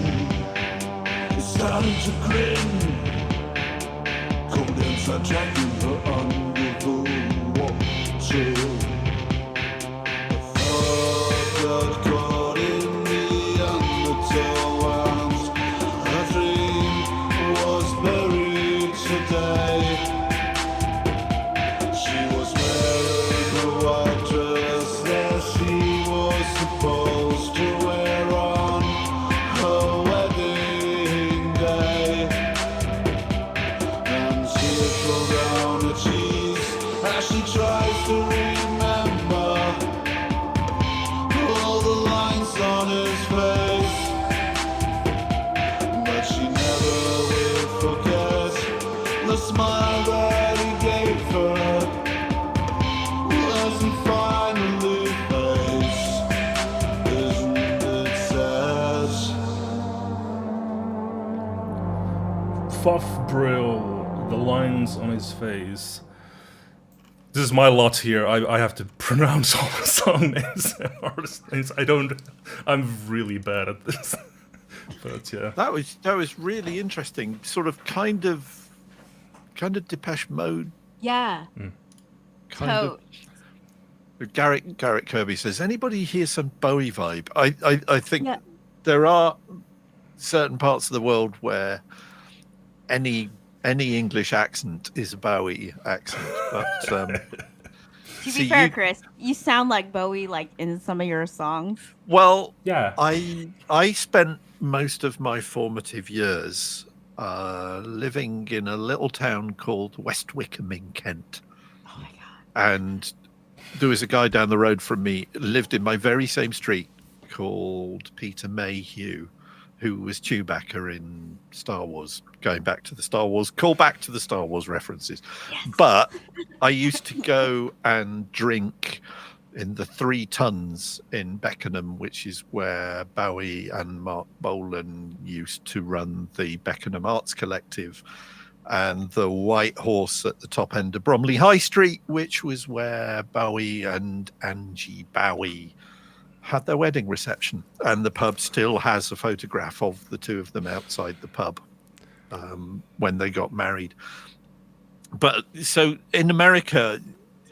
is starting to grin. Cold ends are dragging her under the water. The thought got caught in the undertow, and her dream was buried today. She was wearing a white dress as she was supposed to wear on her wedding day, on his face, but she never will forget the smile that he gave her as he finally faced his wounded says. Fuff Brill, the lines on his face. This is my lot here. I have to pronounce all the song names and artist names. I'm really bad at this. But yeah. That was really interesting. Sort of kind of Depeche Mode. Yeah. Kind of. Garrett Kirby says, anybody hear some Bowie vibe? I think Yeah. there are certain parts of the world where any English accent is a Bowie accent. But To see, be fair, you- Chris, you sound like Bowie, like in some of your songs. well, Yeah. I spent most of my formative years living in a little town called West Wickham in Kent. Oh my god. And there was a guy down the road from me, lived in my very same street, called Peter Mayhew, who was Chewbacca in Star Wars, going back to the Star Wars, call back to the Star Wars references. Yes. But I used to go and drink in the 3 Tons in Beckenham, which is where Bowie and Mark Bolan used to run the Beckenham Arts Collective, and the White Horse at the top end of Bromley High Street, which was where Bowie and Angie Bowie had their wedding reception. And the pub still has a photograph of the two of them outside the pub when they got married. But so in America,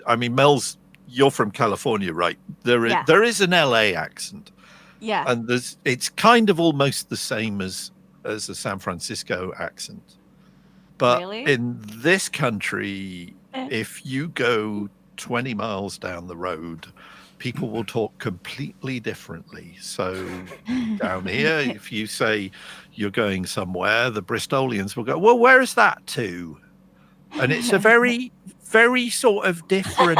I mean, Mel's, you're from California, right? There is an LA accent, Yeah. and it's kind of almost the same as a San Francisco accent. But Really? in this country, if you go 20 miles down the road, people will talk completely differently. So down here, if you say you're going somewhere, the Bristolians will go, well, where is that to? And it's a very, very sort of different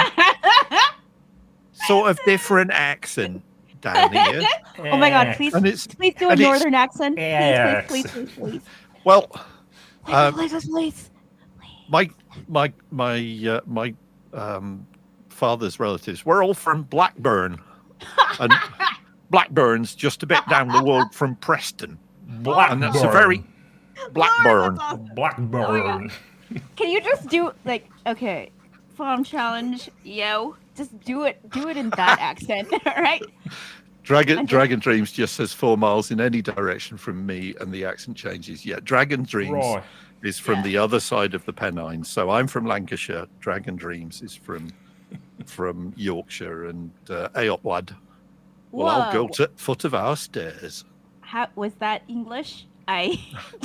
accent down here. Oh my god, please And it's- please do a and it's- northern accent. Yes. Please. Well, Please. my father's relatives were all from Blackburn, and Blackburn's just a bit down the road from Preston, and that's a very Blackburn. Oh, that's awesome. Blackburn. Can you just do like okay, FAWM challenge, yo? Just do it in that accent, all right? Dragon Dreams just says 4 miles in any direction from me, and the accent changes. Yeah, Dragon Dreams Right. is from the other side of the Pennines. So I'm from Lancashire. Dragon Dreams is from Yorkshire, and Ayoplad. Well, I'll go to foot of our stairs. How was that English? I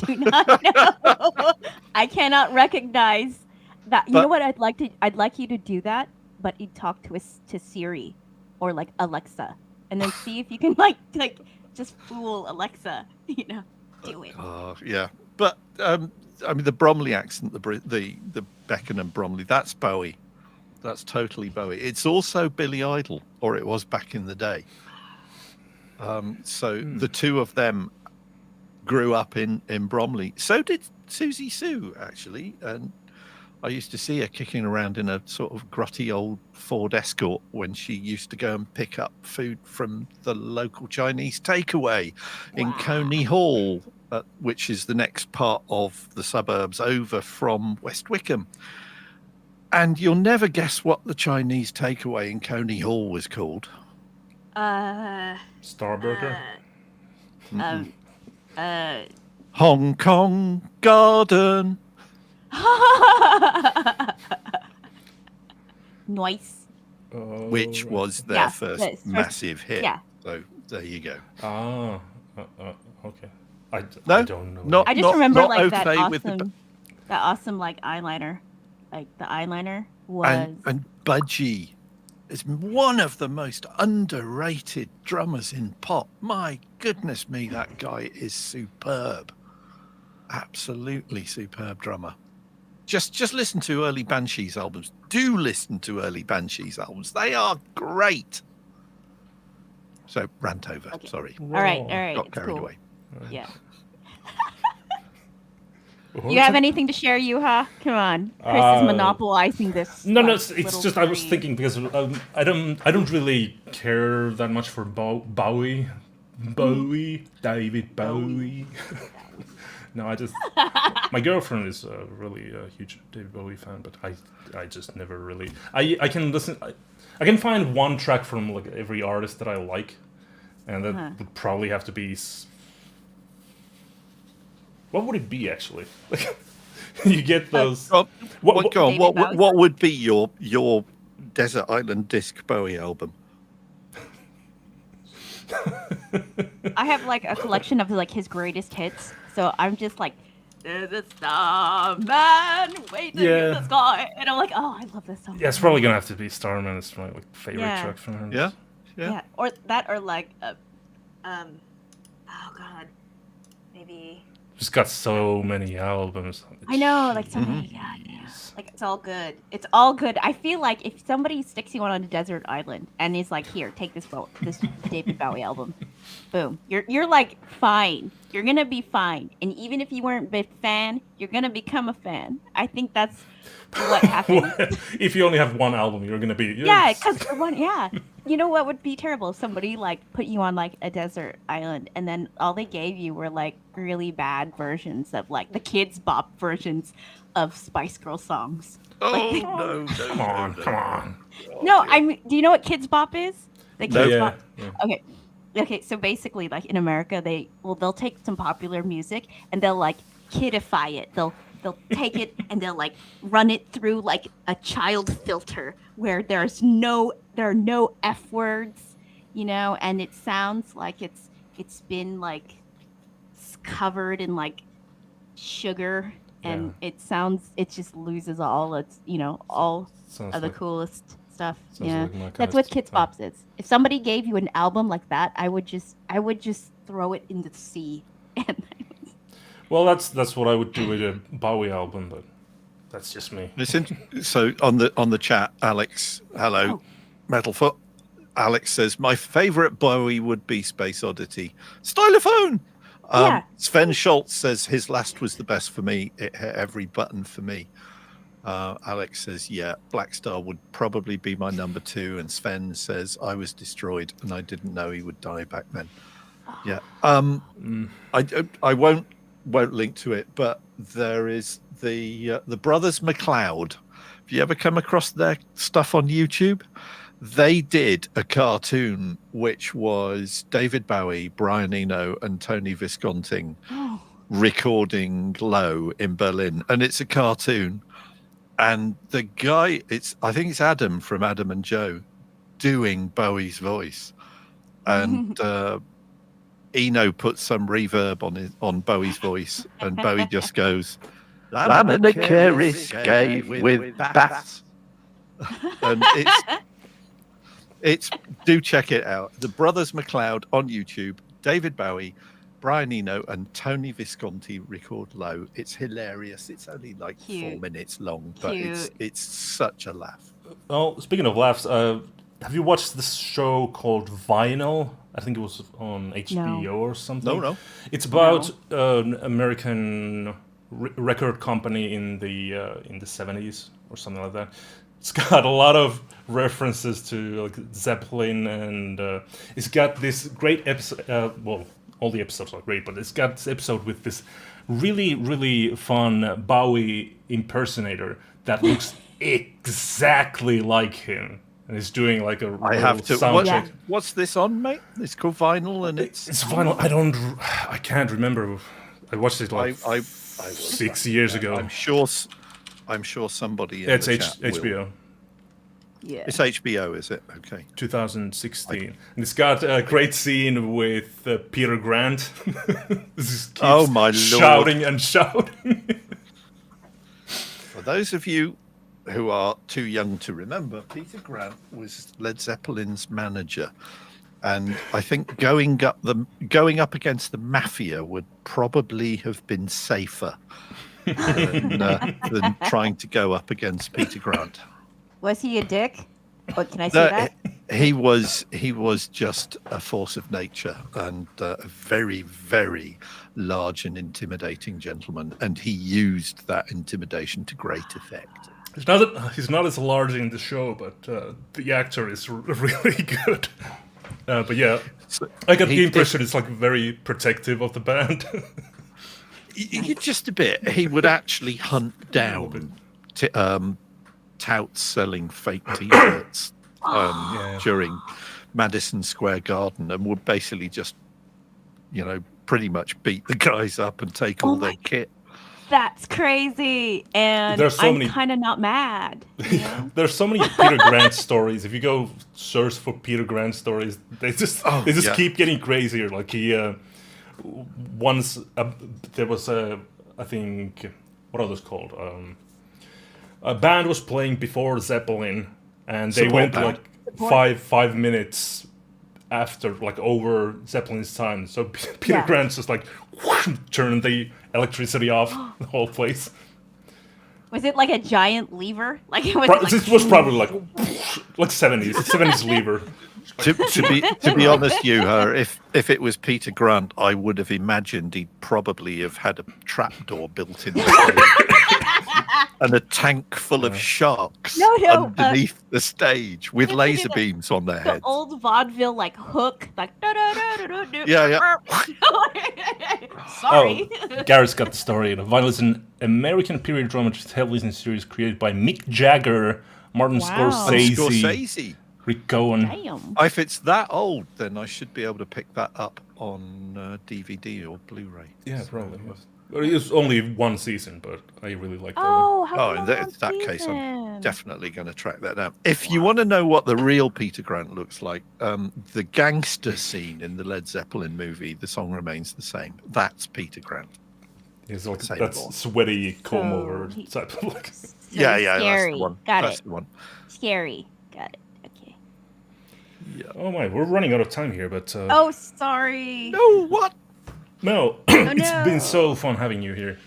do not know. I cannot recognize that. You know what? I'd like you to do that, but you talk to Siri or like Alexa, and then see if you can like just fool Alexa. You know, do it. Yeah, but I mean the Bromley accent, the Beckenham Bromley, that's Bowie. That's totally Bowie. It's also Billy Idol, or it was back in the day. So the two of them grew up in Bromley. So did Susie Sue, actually. And I used to see her kicking around in a sort of grotty old Ford Escort when she used to go and pick up food from the local Chinese takeaway in Coney Hall, which is the next part of the suburbs over from West Wickham. And you'll never guess what the Chinese takeaway in Coney Hall was called. Starburger. Hong Kong Garden. Nice. Which was their first massive hit. Yeah. So there you go. Okay. I No, don't know. not- I just remember not like that okay with the awesome, that awesome like eyeliner, like the eyeliner was. And Budgie is one of the most underrated drummers in pop. My goodness me, that guy is superb. Absolutely superb drummer. Just listen to early Banshees albums. Do listen to early Banshees albums. They are great. So rant over. Okay. Sorry, All right. got It's carried cool. away. Yeah. What You was have it? anything to share, Yuha? Come on. Chris is monopolizing this. No, like, it's little just I was free- thinking because I don't really care that much for Bowie, David Bowie. No, I just my girlfriend is really a huge David Bowie fan, but I just never really I can listen. I can find one track from like every artist that I like, and that would probably have to be. What would it be actually? Like, you get those. Go on. David Bowie? What would be your Desert Island Disc Bowie album? I have like a collection of like his greatest hits, so I'm just like, "There's a starman waiting in the sky," and I'm like, "Oh, I love this song." Yeah, it's probably gonna have to be Starman. It's my like favorite Yeah. track from him. Yeah. Yeah, or that, or like, oh god, maybe. Just got so many albums. I know, like so many. Yeah, yeah. Like it's all good. It's all good. I feel like if somebody sticks you on a desert island and is like, "Here, take this David Bowie album," boom, you're like fine. You're gonna be fine. And even if you weren't a big fan, you're gonna become a fan. I think that's what happens. If you only have one album, you're gonna be. Yeah, because for one, yeah. You know what would be terrible? If somebody like put you on like a desert island, and then all they gave you were like really bad versions of like the Kids Bop versions of Spice Girl songs. No. Come on. No, I mean, do you know what Kids Bop is? The Kids Yeah, Bop. yeah. Okay. So basically, like in America, they'll take some popular music and they'll like kidify it. They'll take it and they'll like run it through like a child filter where there are no F words, and it sounds like it's been like covered in like sugar, and it just loses all its all Sounds of the like- coolest stuff. sounds Yeah, like my kind that's of what Kids time. Bops is. If somebody gave you an album like that, I would just throw it into the sea. And Well, that's what I would do with a Bowie album, but that's just me. Listen. So on the chat, Alex, hello, Metalfoot. Alex says my favorite Bowie would be Space Oddity. Stylophone. Yeah. Sven Schultz says his last was the best for me. It hit every button for me. Alex says, yeah, Black Star would probably be my number 2. And Sven says, I was destroyed and I didn't know he would die back then. Yeah. I won't link to it, but there is the Brothers McLeod. Have you ever come across their stuff on YouTube? They did a cartoon which was David Bowie, Brian Eno, and Tony Visconti recording Low in Berlin, and it's a cartoon. And the guy, I think it's Adam from Adam and Joe, doing Bowie's voice, and Eno puts some reverb on Bowie's voice, and Bowie just goes, "I'm in a risque with bass," and it's do check it out. The Brothers McLeod on YouTube. David Bowie, Brian Eno, and Tony Visconti record Low. It's hilarious. It's only like 4 minutes long, but it's such a laugh. Well, speaking of laughs, have you watched this show called Vinyl? I think it was on HBO or something. No. It's about an American record company in the 70s or something like that. It's got a lot of references to like Zeppelin, and it's got this great episode. Well, all the episodes are great, but it's got this episode with this really, really fun Bowie impersonator that looks exactly like him, and he's doing like a I have to. sound check. What's this on, mate? It's called Vinyl, and it's Vinyl. I can't remember. I watched it like 6 years ago. I'm sure somebody in It's the chat will. HBO. yeah. It's HBO, is it? Okay. 2016, and it's got a great scene with Peter Grant. This keeps Oh, my Lord. shouting and shouting. For those of you who are too young to remember, Peter Grant was Led Zeppelin's manager, and I think going up against the Mafia would probably have been safer than trying to go up against Peter Grant. Was he a dick? What can I say No, that? he was just a force of nature and a very, very large and intimidating gentleman, and he used that intimidation to great effect. He's not as large in the show, but the actor is really good. But yeah, So I got he- the impression it's like very protective of the band. Just a bit. He would actually hunt down touts selling fake T-shirts Yeah. during Madison Square Garden, and would basically just, pretty much beat the guys up and take all their kit. That's crazy, and There's so I'm many- kind of not mad. You know? There's so many Peter Grant stories. If you go search for Peter Grant stories, they just yeah. keep getting crazier. Like he once there was I think, what are those called? A band was playing before Zeppelin, and they Support went band. like Support. 5 minutes after, like over Zeppelin's time. So Peter Yeah. Grant's just like turned the electricity off the whole place. Was it like a giant lever? Like it was. Pro- like, this was probably like 70s lever. To be honest, Juha, if it was Peter Grant, I would have imagined he'd probably have had a trapdoor built in the stage and a tank full of sharks No, underneath the stage with Yes, laser the- beams on their the heads. old vaudeville like hook, like Yeah. Sorry. Garrett's got the story. The Vinyl is an American period drama television series created by Mick Jagger, Martin Wow. Scorsese, Scorsese. Rick Cohen. Damn. If it's that old, then I should be able to pick that up on DVD or Blu-ray. Yeah, probably. Well, it was only one season, but I really like that one. Oh, how Oh, in come that, on that case, I'm season? definitely going to track that down. If you want to know what the real Peter Grant looks like, the gangster scene in the Led Zeppelin movie, the song remains the same. That's Peter Grant. It's like Same that's one. sweaty comb So over he- type of like. So Yeah, that's Scary. the one. Got That's it. the one. Scary. Got it. Okay. Yeah. Oh my, we're running out of time here, but Oh, sorry. No, what? no, Oh, it's no. been so fun having you here.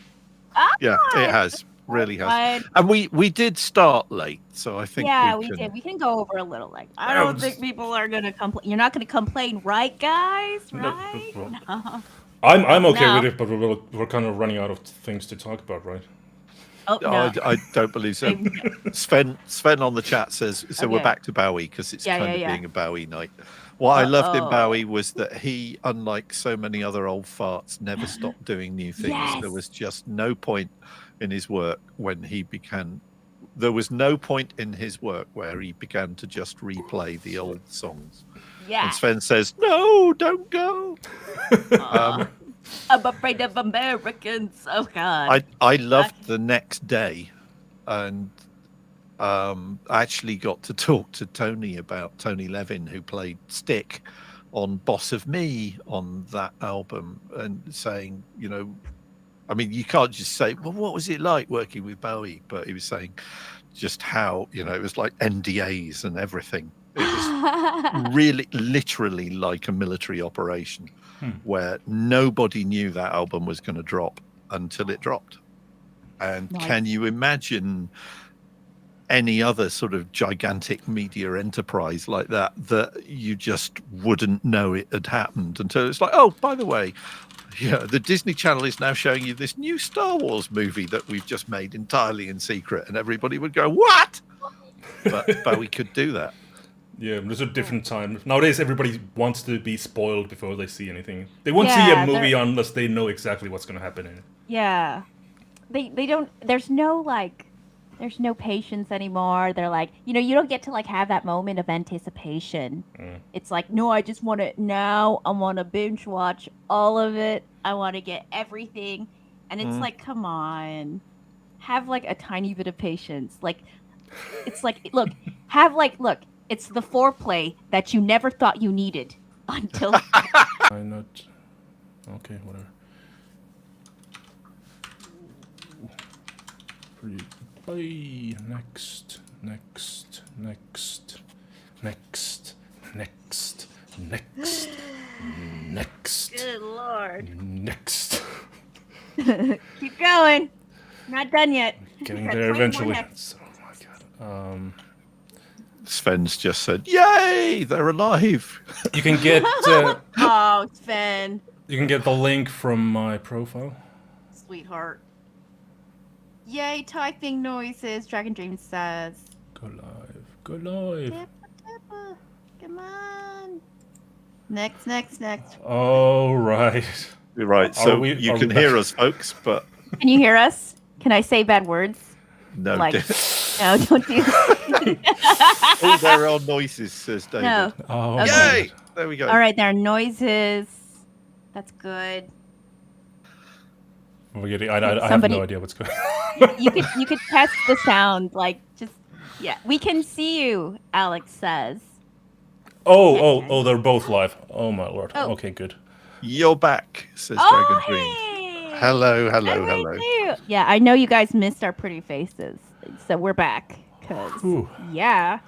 Yeah, it has. Really has. Fun. And we did start late, so I think Yeah, we we can. did. We can go over a little. Like, I Yeah, don't just- think people are gonna complain. You're not gonna complain, right, guys? No, Right? well, No. I'm okay No. with it, but we're kind of running out of things to talk about, right? Oh Oh, no. I don't believe so. Sven on the chat says, so we're Okay. back to Bowie because it's Yeah, kind yeah, of yeah. being a Bowie night. What I loved in Uh-oh. Bowie was that he, unlike so many other old farts, never stopped doing new things. Yes. There was just no point in his work when he began. There was no point in his work where he began to just replay the old songs. Yeah. And Sven says, "No, don't go." I'm afraid of Americans. Oh God. I loved the next day, and I actually got to talk to Tony Levin, who played Stick on Boss of Me on that album, and saying, I mean, you can't just say, well, what was it like working with Bowie? But he was saying just how, it was like NDAs and everything. It was really, literally like a military operation where nobody knew that album was going to drop until it dropped. And Nice. can you imagine any other sort of gigantic media enterprise like that you just wouldn't know it had happened until it's like, oh, by the way, the Disney Channel is now showing you this new Star Wars movie that we've just made entirely in secret, and everybody would go, what? But Bowie could do that. Yeah, there's a different time. Nowadays, everybody wants to be spoiled before they see anything. They won't see Yeah, a movie they're- unless they know exactly what's going to happen in it. Yeah. They don't there's no patience anymore. They're like, you don't get to like have that moment of anticipation. It's like, no, I just want it now. I want to binge watch all of it. I want to get everything. And it's like, come on. Have like a tiny bit of patience. Like it's like look, it's the foreplay that you never thought you needed until Why not? Okay, whatever. Bye. Next. Good Lord. Next. Keep going. Not done yet. Getting Got there 20 more eventually. next. Oh my god. Sven's just said, "Yay, they're alive." You can get Oh, Sven, the link from my profile. sweetheart. Yay, typing noises. Dragon Dream says. Go live. Go live. Tippa. Come on. Next. Oh, right. Right, so you can hear us, folks, but Can you hear us? Can I say bad words? no. Like, no, don't do that. Oh, there are noises, says David. No. Oh, Okay. Yay! There we go. All right, there are noises. That's good. I have Somebody- no idea what's going on. You could test the sound, like just yeah. We can see you, Alex says. Oh, they're both live. Oh, my lord. Oh. Okay, good. You're back, says Oh, Dragon Dream. hey! Hello. I missed you. Yeah, I know you guys missed our pretty faces, so we're back. Cause Ooh. yeah.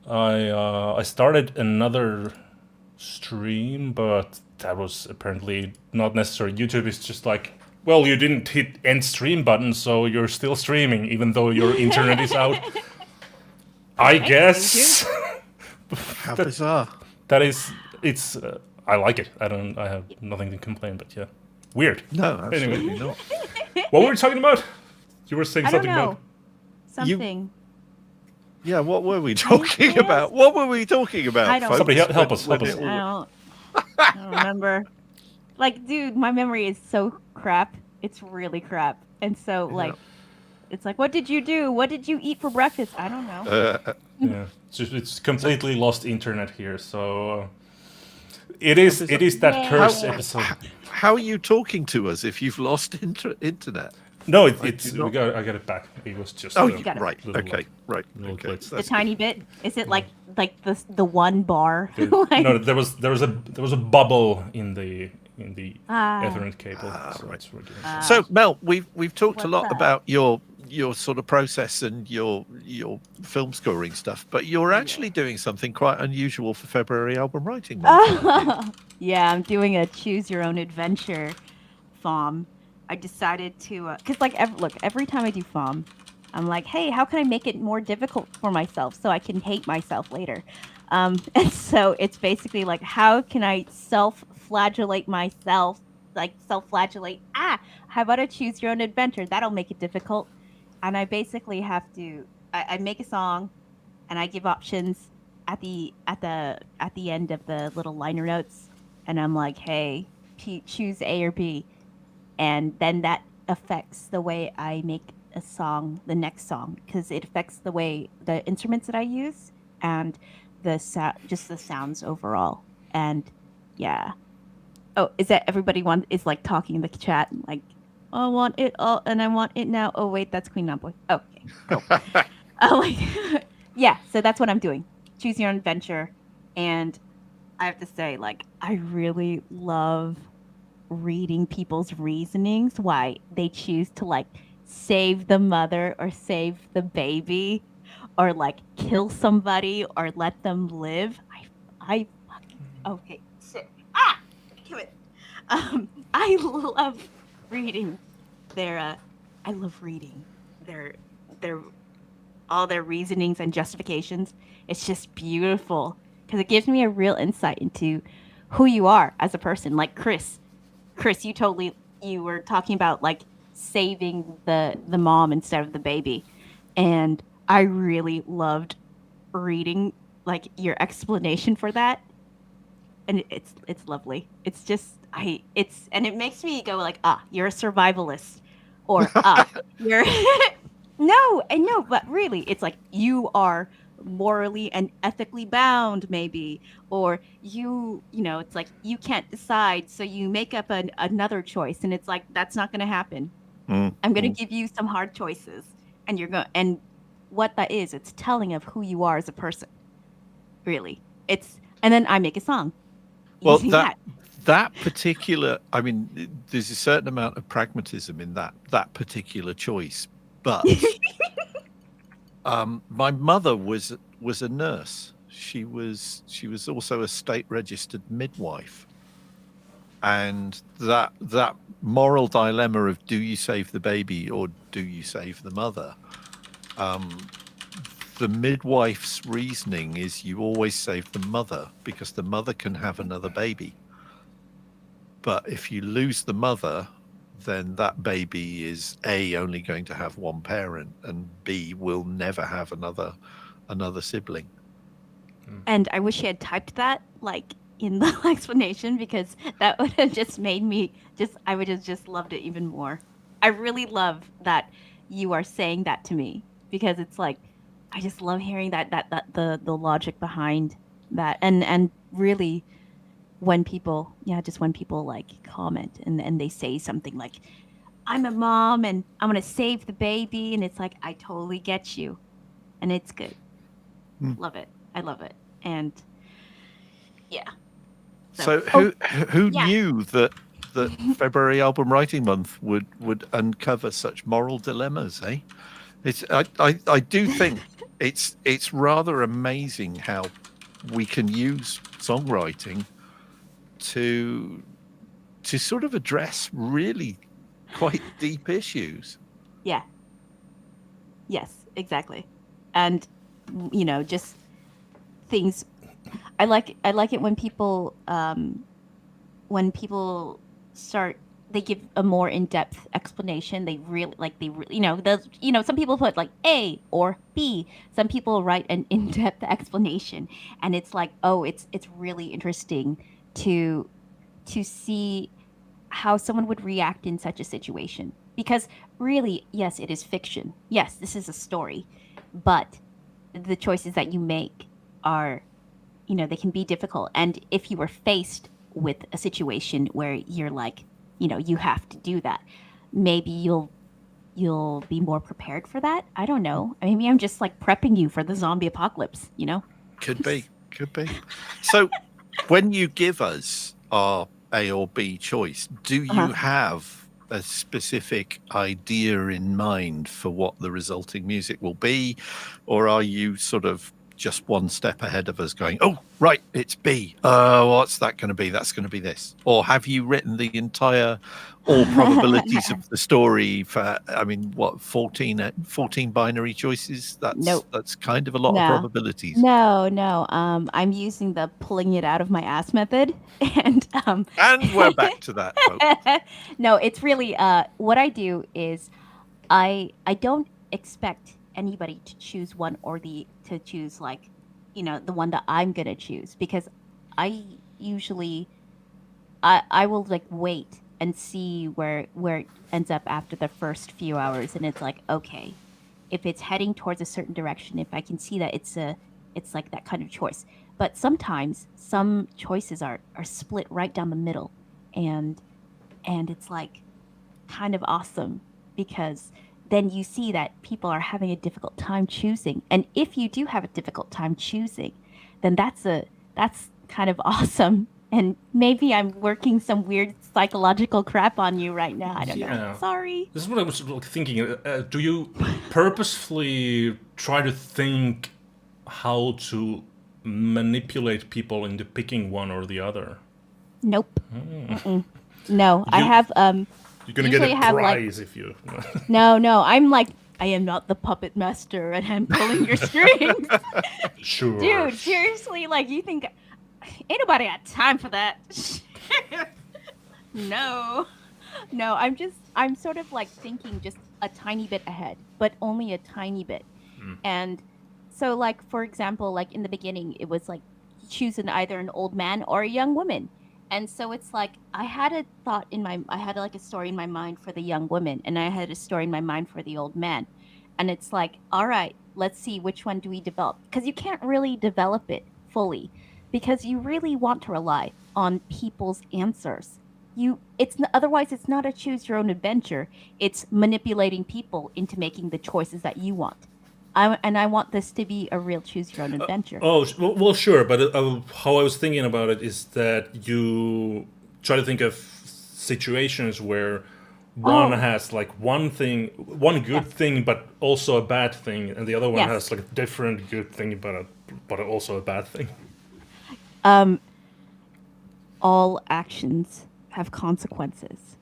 I started another stream, but that was apparently not necessary. YouTube is just like, well, you didn't hit end stream button, so you're still streaming, even though your internet is out. I guess How bizarre. that is. It's. I like it. I have nothing to complain, but yeah, weird. No, absolutely Anyway. not. What were we talking about? You were saying I don't something know. about. Something. Yeah, what were we talking about? What were we talking about? I don't- folks? Somebody help us, When help us. it all- I don't remember. Like, dude, my memory is so crap. It's really crap. And so, like, it's like, what did you do? What did you eat for breakfast? I don't know. Yeah, it's completely lost internet here. So it is that Yeah. cursed How- episode. How are you talking to us if you've lost internet? No, I it's do not- I got it back. It was just Oh, a got it. right. little, Okay. Right. little Okay. glitch. The That's tiny bit. Is it like the one bar? Good. Like- No, there was a bubble in the Ah. Ethernet cable. So right. it's really So Mel, we've talked a What's lot that? about your sort of process and your film scoring stuff, but you're actually doing something quite unusual for February album writing month. Oh, yeah, I'm doing a choose your own adventure FAWM. I decided to, because like, every time I do FAWM, I'm like, hey, how can I make it more difficult for myself so I can hate myself later? And so it's basically like, how can I self-flagellate myself, like self-flagellate? How about a choose your own adventure? That'll make it difficult. And I basically have to, I make a song, and I give options at the end of the little liner notes, and I'm like, hey, choose A or B, and then that affects the way I make a song, the next song, because it affects the way the instruments that I use and just the sounds overall. And yeah. Oh, is that everybody is like talking in the chat and like, oh, I want it all and I want it now. Oh wait, that's Queen Nutboy. Okay, cool. Yeah, so that's what I'm doing. Choose your own adventure. And I have to say, like, I really love reading people's reasonings why they choose to like save the mother or save the baby or like kill somebody or let them live. I fucking okay. Sit. Damn it. I love reading their all their reasonings and justifications. It's just beautiful because it gives me a real insight into who you are as a person. Like Chris, you were talking about like saving the mom instead of the baby, and I really loved reading like your explanation for that, and it's lovely. It's just and it makes me go like, you're a survivalist, or you're no, but really, it's like you are morally and ethically bound, maybe, or you know, it's like you can't decide, so you make up another choice, and it's like that's not going to happen. I'm going to give you some hard choices, and and what that is, it's telling of who you are as a person. Really, and then I make a song. Well, using that particular, I mean, there's a certain amount of pragmatism in that particular choice, but my mother was a nurse. She was also a state registered midwife, and that moral dilemma of do you save the baby or do you save the mother, the midwife's reasoning is you always save the mother because the mother can have another baby. But if you lose the mother, then that baby is A, only going to have one parent, and B, will never have another sibling. And I wish he had typed that like in the explanation, because that would have just made me I would have just loved it even more. I really love that you are saying that to me, because it's like I just love hearing that the logic behind that, and really when people like comment and they say something like, I'm a mom and I'm gonna save the baby, and it's like, I totally get you, and it's good. Love it. I love it. And yeah. So who knew that February Album Writing Month would uncover such moral dilemmas, eh? I do think it's rather amazing how we can use songwriting to sort of address really quite deep issues. Yeah. Yes, exactly. And just things. I like it when people start, they give a more in-depth explanation. They really some people put like A or B. Some people write an in-depth explanation, and it's like, oh, it's really interesting to see how someone would react in such a situation. Because really, yes, it is fiction. Yes, this is a story, but the choices that you make are, they can be difficult. And if you were faced with a situation where you're like, you have to do that, maybe you'll be more prepared for that. I don't know. Maybe I'm just like prepping you for the zombie apocalypse, Could be. So when you give us our A or B choice, do you have a specific idea in mind for what the resulting music will be? Or are you sort of just one step ahead of us going, oh, right, it's B. What's that going to be? That's going to be this. Or have you written the entire, all probabilities of the story for, 14 binary choices? That's kind of a lot of probabilities. No. I'm using the pulling it out of my ass method. And we're back to that, folks. No, it's really, what I do is I don't expect anybody to choose one or to choose like, the one that I'm going to choose, because I usually, I will like wait and see where it ends up after the first few hours. And it's like, okay, if it's heading towards a certain direction, if I can see that it's like that kind of choice. But sometimes some choices are split right down the middle, and it's like kind of awesome, because then you see that people are having a difficult time choosing. And if you do have a difficult time choosing, then that's kind of awesome. And maybe I'm working some weird psychological crap on you right now. I don't know. Sorry. This is what I was thinking. Do you purposefully try to think how to manipulate people into picking one or the other? Nope. No, I have... You're going to get a prize if you... No, I'm like, I am not the puppet master and I'm pulling your strings. Sure. Dude, seriously, like, you think... Ain't nobody got time for that. No, I'm sort of like thinking just a tiny bit ahead, but only a tiny bit. And so, like, for example, like in the beginning, it was like choosing either an old man or a young woman. And so it's like, I had a story in my mind for the young woman, and I had a story in my mind for the old man. And it's like, all right, let's see, which one do we develop? Because you can't really develop it fully, because you really want to rely on people's answers. Otherwise it's not a choose your own adventure. It's manipulating people into making the choices that you want. I want this to be a real choose your own adventure. Well, sure, but how I was thinking about it is that you try to think of situations where one has like one good thing, but also a bad thing, and the other one has like a different good thing, but also a bad thing. All actions have consequences.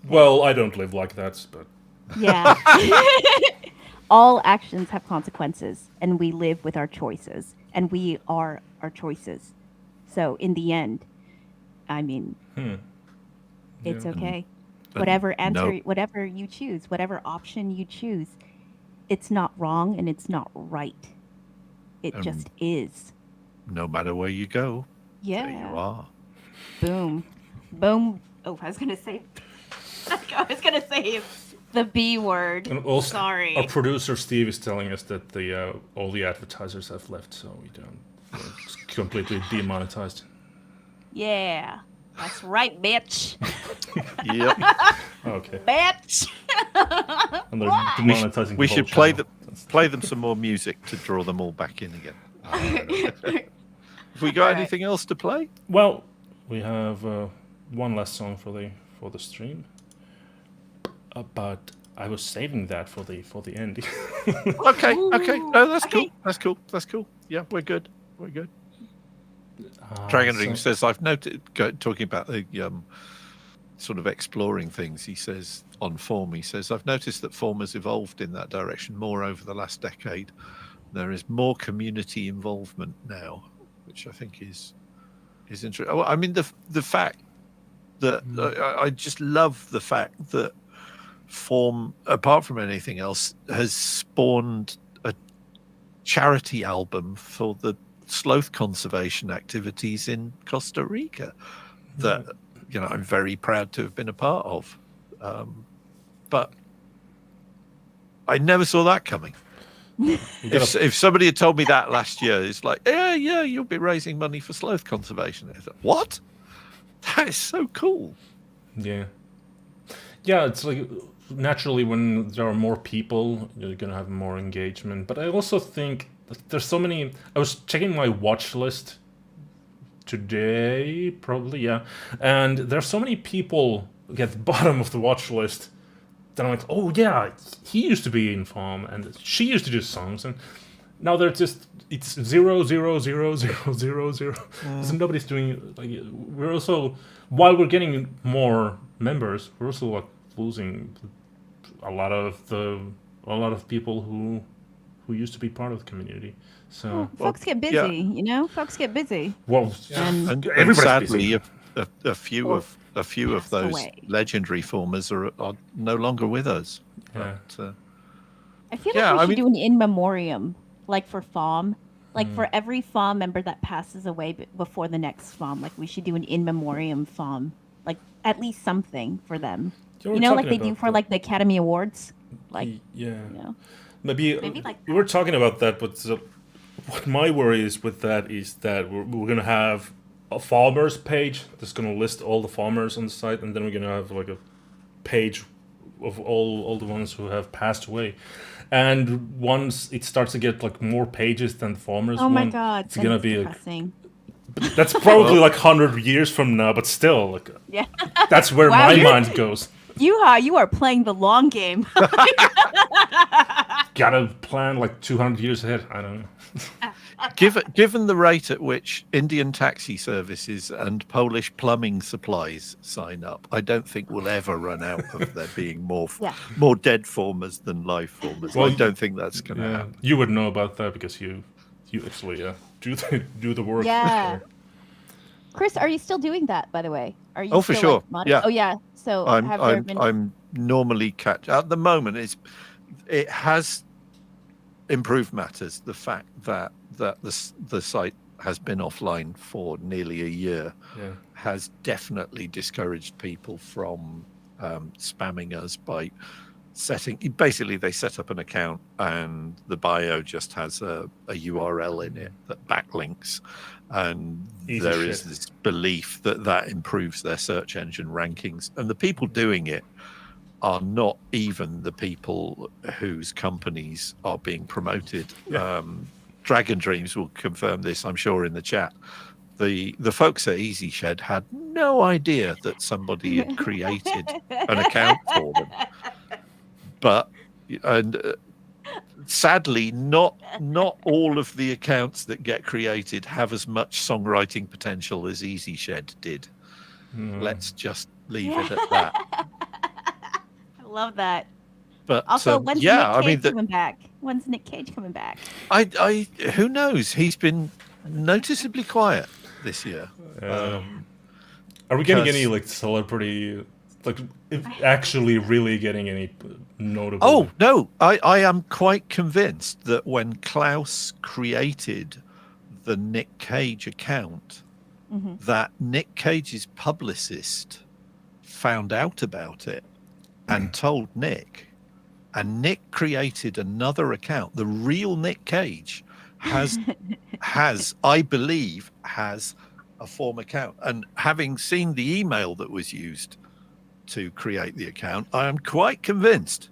Well, I don't live like that, but yeah. all actions have consequences, and we live with our choices, and we are our choices. So in the end, I mean, it's okay. Whatever answer, whatever you choose, whatever option you choose, it's not wrong and it's not right. It just is. No matter where you go, Yeah. there you are. Boom. Boom. Oh, I was gonna say the B word. And also, Sorry. our producer Steve is telling us that the all the advertisers have left, so we don't. It's completely demonetized. Yeah. That's right, bitch. Yep. Okay. Bitch. And they're demonetizing. We the should whole channel. play them some more music to draw them all back in again. Have we got anything else to play? Well, we have one last song for the stream, but I was saving that for the end. Okay. No, that's cool. That's cool. Yeah, we're good. Dragon Ring says, I've noted, talking about the sort of exploring things, he says on FAWM, he says, I've noticed that FAWM has evolved in that direction more over the last decade. There is more community involvement now, which I think is interesting. I mean, the fact that I just love the fact that FAWM, apart from anything else, has spawned a charity album for the sloth conservation activities in Costa Rica that I'm very proud to have been a part of, but I never saw that coming. If somebody had told me that last year, it's like, yeah, you'll be raising money for sloth conservation. I thought, what? That is so cool. Yeah, it's like naturally when there are more people, you're gonna have more engagement. But I also think there's so many. I was checking my watch list today, probably, yeah, and there's so many people at the bottom of the watch list that I'm like, oh yeah, he used to be in FAWM and she used to do songs, and now they're just it's 0, 0, 0, 0, 0, 0. So nobody's doing like we're also while we're getting more members, we're also like losing a lot of people who used to be part of the community. So folks get busy, Folks get busy. Well, and everybody's sadly, busy. a few of those legendary FAWMers are no longer with us. Yeah. But, I feel like we should do an in memoriam, like for FAWM. Like for every FAWM member that passes away before the next FAWM, like we should do an in memoriam FAWM, like at least something for them. Like they do for like the Academy Awards. Like Maybe like we were talking about that, but what my worry is with that is that we're going to have a FAWMers page that's going to list all the FAWMers on the site, and then we're going to have like a page of all the ones who have passed away. And once it starts to get like more pages than the FAWMers oh my god, it's going to be depressing. That's probably like 100 years from now, but still, like that's where my mind goes. Juha, you are playing the long game. Gotta plan like 200 years ahead. I don't know. Given the rate at which Indian taxi services and Polish plumbing supplies sign up, I don't think we'll ever run out of there being more dead FAWMers than live FAWMers. Well, I don't think that's going to happen. You would know about that because you actually do the work. Yeah. Chris, are you still doing that, by the way? Are you for sure. Yeah. Oh yeah. So I'm normally at the moment. It has improved matters. The fact that the site has been offline for nearly a year has definitely discouraged people from spamming us by basically they set up an account and the bio just has a URL in it that backlinks, and there is this belief that improves their search engine rankings, and the people doing it are not even the people whose companies are being promoted. Dragon Dreams will confirm this, I'm sure, in the chat. The folks at Easy Shed had no idea that somebody had created an account for them. But sadly, not all of the accounts that get created have as much songwriting potential as Easy Shed did. Let's just leave it at that. I love that. But Also, when's yeah, Nick I mean, Cage coming back? When's Nick Cage coming back? who knows? He's been noticeably quiet this year. Are we getting because- any like celebrity, like actually really getting any notable? Oh no, I am quite convinced that when Klaus created the Nick Cage account, that Nick Cage's publicist found out about it and told Nick, and Nick created another account. The real Nick Cage has I believe has a FAWM account, and having seen the email that was used to create the account, I am quite convinced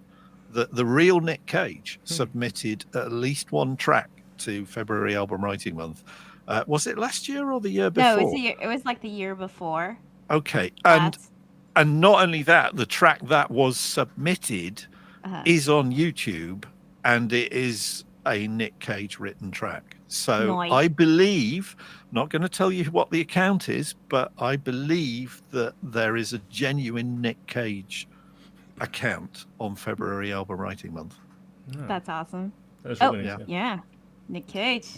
that the real Nick Cage submitted at least one track to February Album Writing Month. Was it last year or the year before? No, it was like the year before. Okay, That's- and not only that, the track that was submitted uh-huh. is on YouTube, and it is a Nick Cage written track. So Nice. I believe, not going to tell you what the account is, but I believe that there is a genuine Nick Cage account on February Album Writing Month. That's awesome. That's Oh, really nice, yeah. Nick Cage.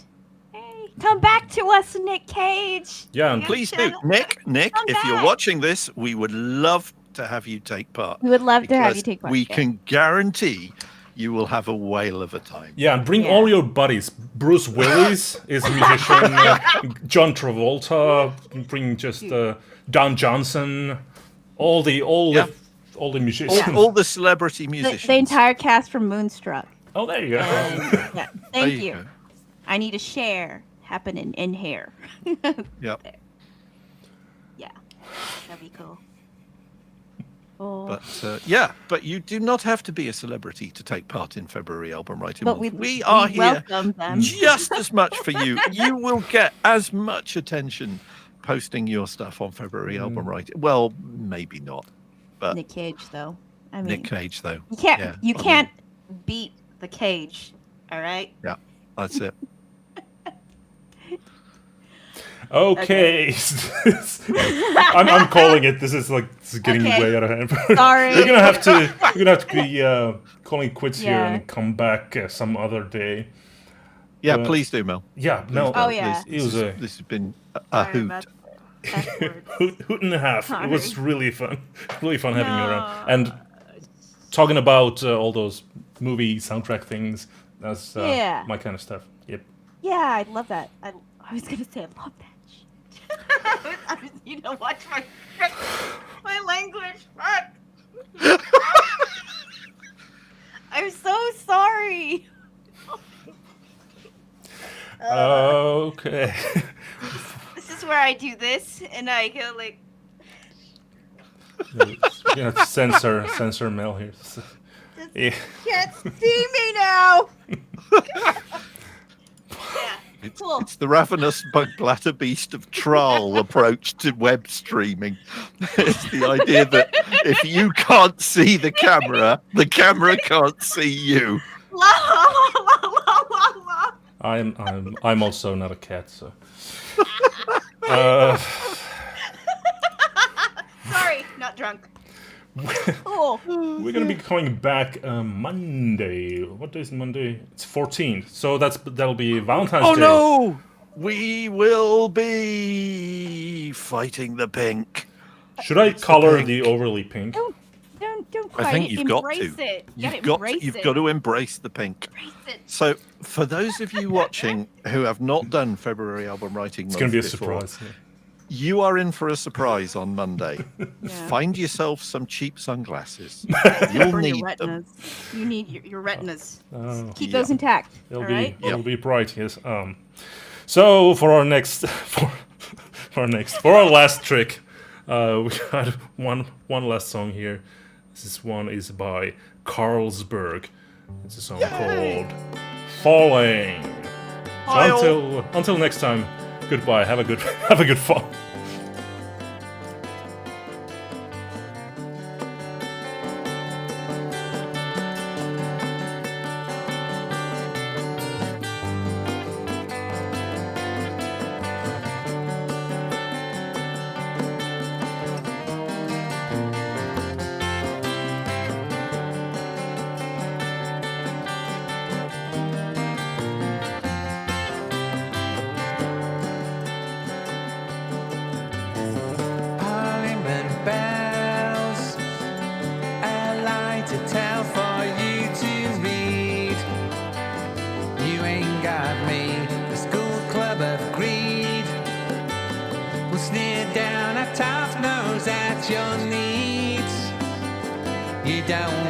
Hey, come back to us, Nick Cage. Yeah, and Yeah, Please do, shut up. Nick. Come If you're back. watching this, we would love to have you take part. We would love to have you because take part. We yeah. can guarantee you will have a whale of a time. Yeah, and bring Yeah. all your buddies. Bruce Willis is a musician. John Travolta. Bring just Don Johnson. All the musicians. All the celebrity The, musicians. the entire cast from Moonstruck. Oh, there you go. Yeah, There thank you you. go. I need a share happening in here. Yep. Yeah, that'd be cool. Oh, But you do not have to be a celebrity to take part in February Album Writing but Month. we We are here welcome them. just as much for you. You will get as much attention posting your stuff on February Album Writing. Well, maybe not. But Nick Cage, though. I mean, Nick Cage, though. you can't. Yeah, you I mean, can't beat the Cage. All right. that's it. Okay. I'm calling it. This is getting Okay. way out of hand. Sorry. We're gonna have to be calling it quits here Yeah. and come back some other day. Yeah, But- please do, Mel. Yeah, Mel. Oh, yeah. It was a This has been a Sorry hoot. about F words. hoot and a half. It was Sorry. really fun. Really fun having you around. No. And talking about all those movie soundtrack things. That's Yeah. my kind of stuff. Yep. Yeah, I love that. I was gonna say I love that shit. I was, you know, watch my language. Fuck. I'm so sorry. Okay. This is where I do this, and I go like. You have to censor Mel here. Yeah. Can't see me now. Yeah, cool. It's the ravenous bug-bladder beast of Troll approach to web streaming. It's the idea that if you can't see the camera can't see you. La la la la la la. I'm also not a cat, so. Sorry, not drunk. Cool. We're gonna be coming back Monday. What day is Monday? It's 14th. So that'll be Valentine's Oh Day. no! We will be fighting the pink. Should I color pink. the overly pink? Don't I fight think it. you've got Embrace to. it. You You've gotta got to embrace the pink. embrace it. So, for those of you watching who have not done February Album Writing It's Month gonna be a before, surprise. Yeah. you are in for a surprise on Monday. Yeah. Find yourself some cheap sunglasses. For You'll your need them. retinas. You need your retinas. Oh, Keep those intact. it'll all be right. it'll be bright. Yes. So for our next for our last trick, we got one last song here. This one is by Carlsberg. It's a song called "Falling." So until next time, goodbye. Have a good fall. your needs. You don't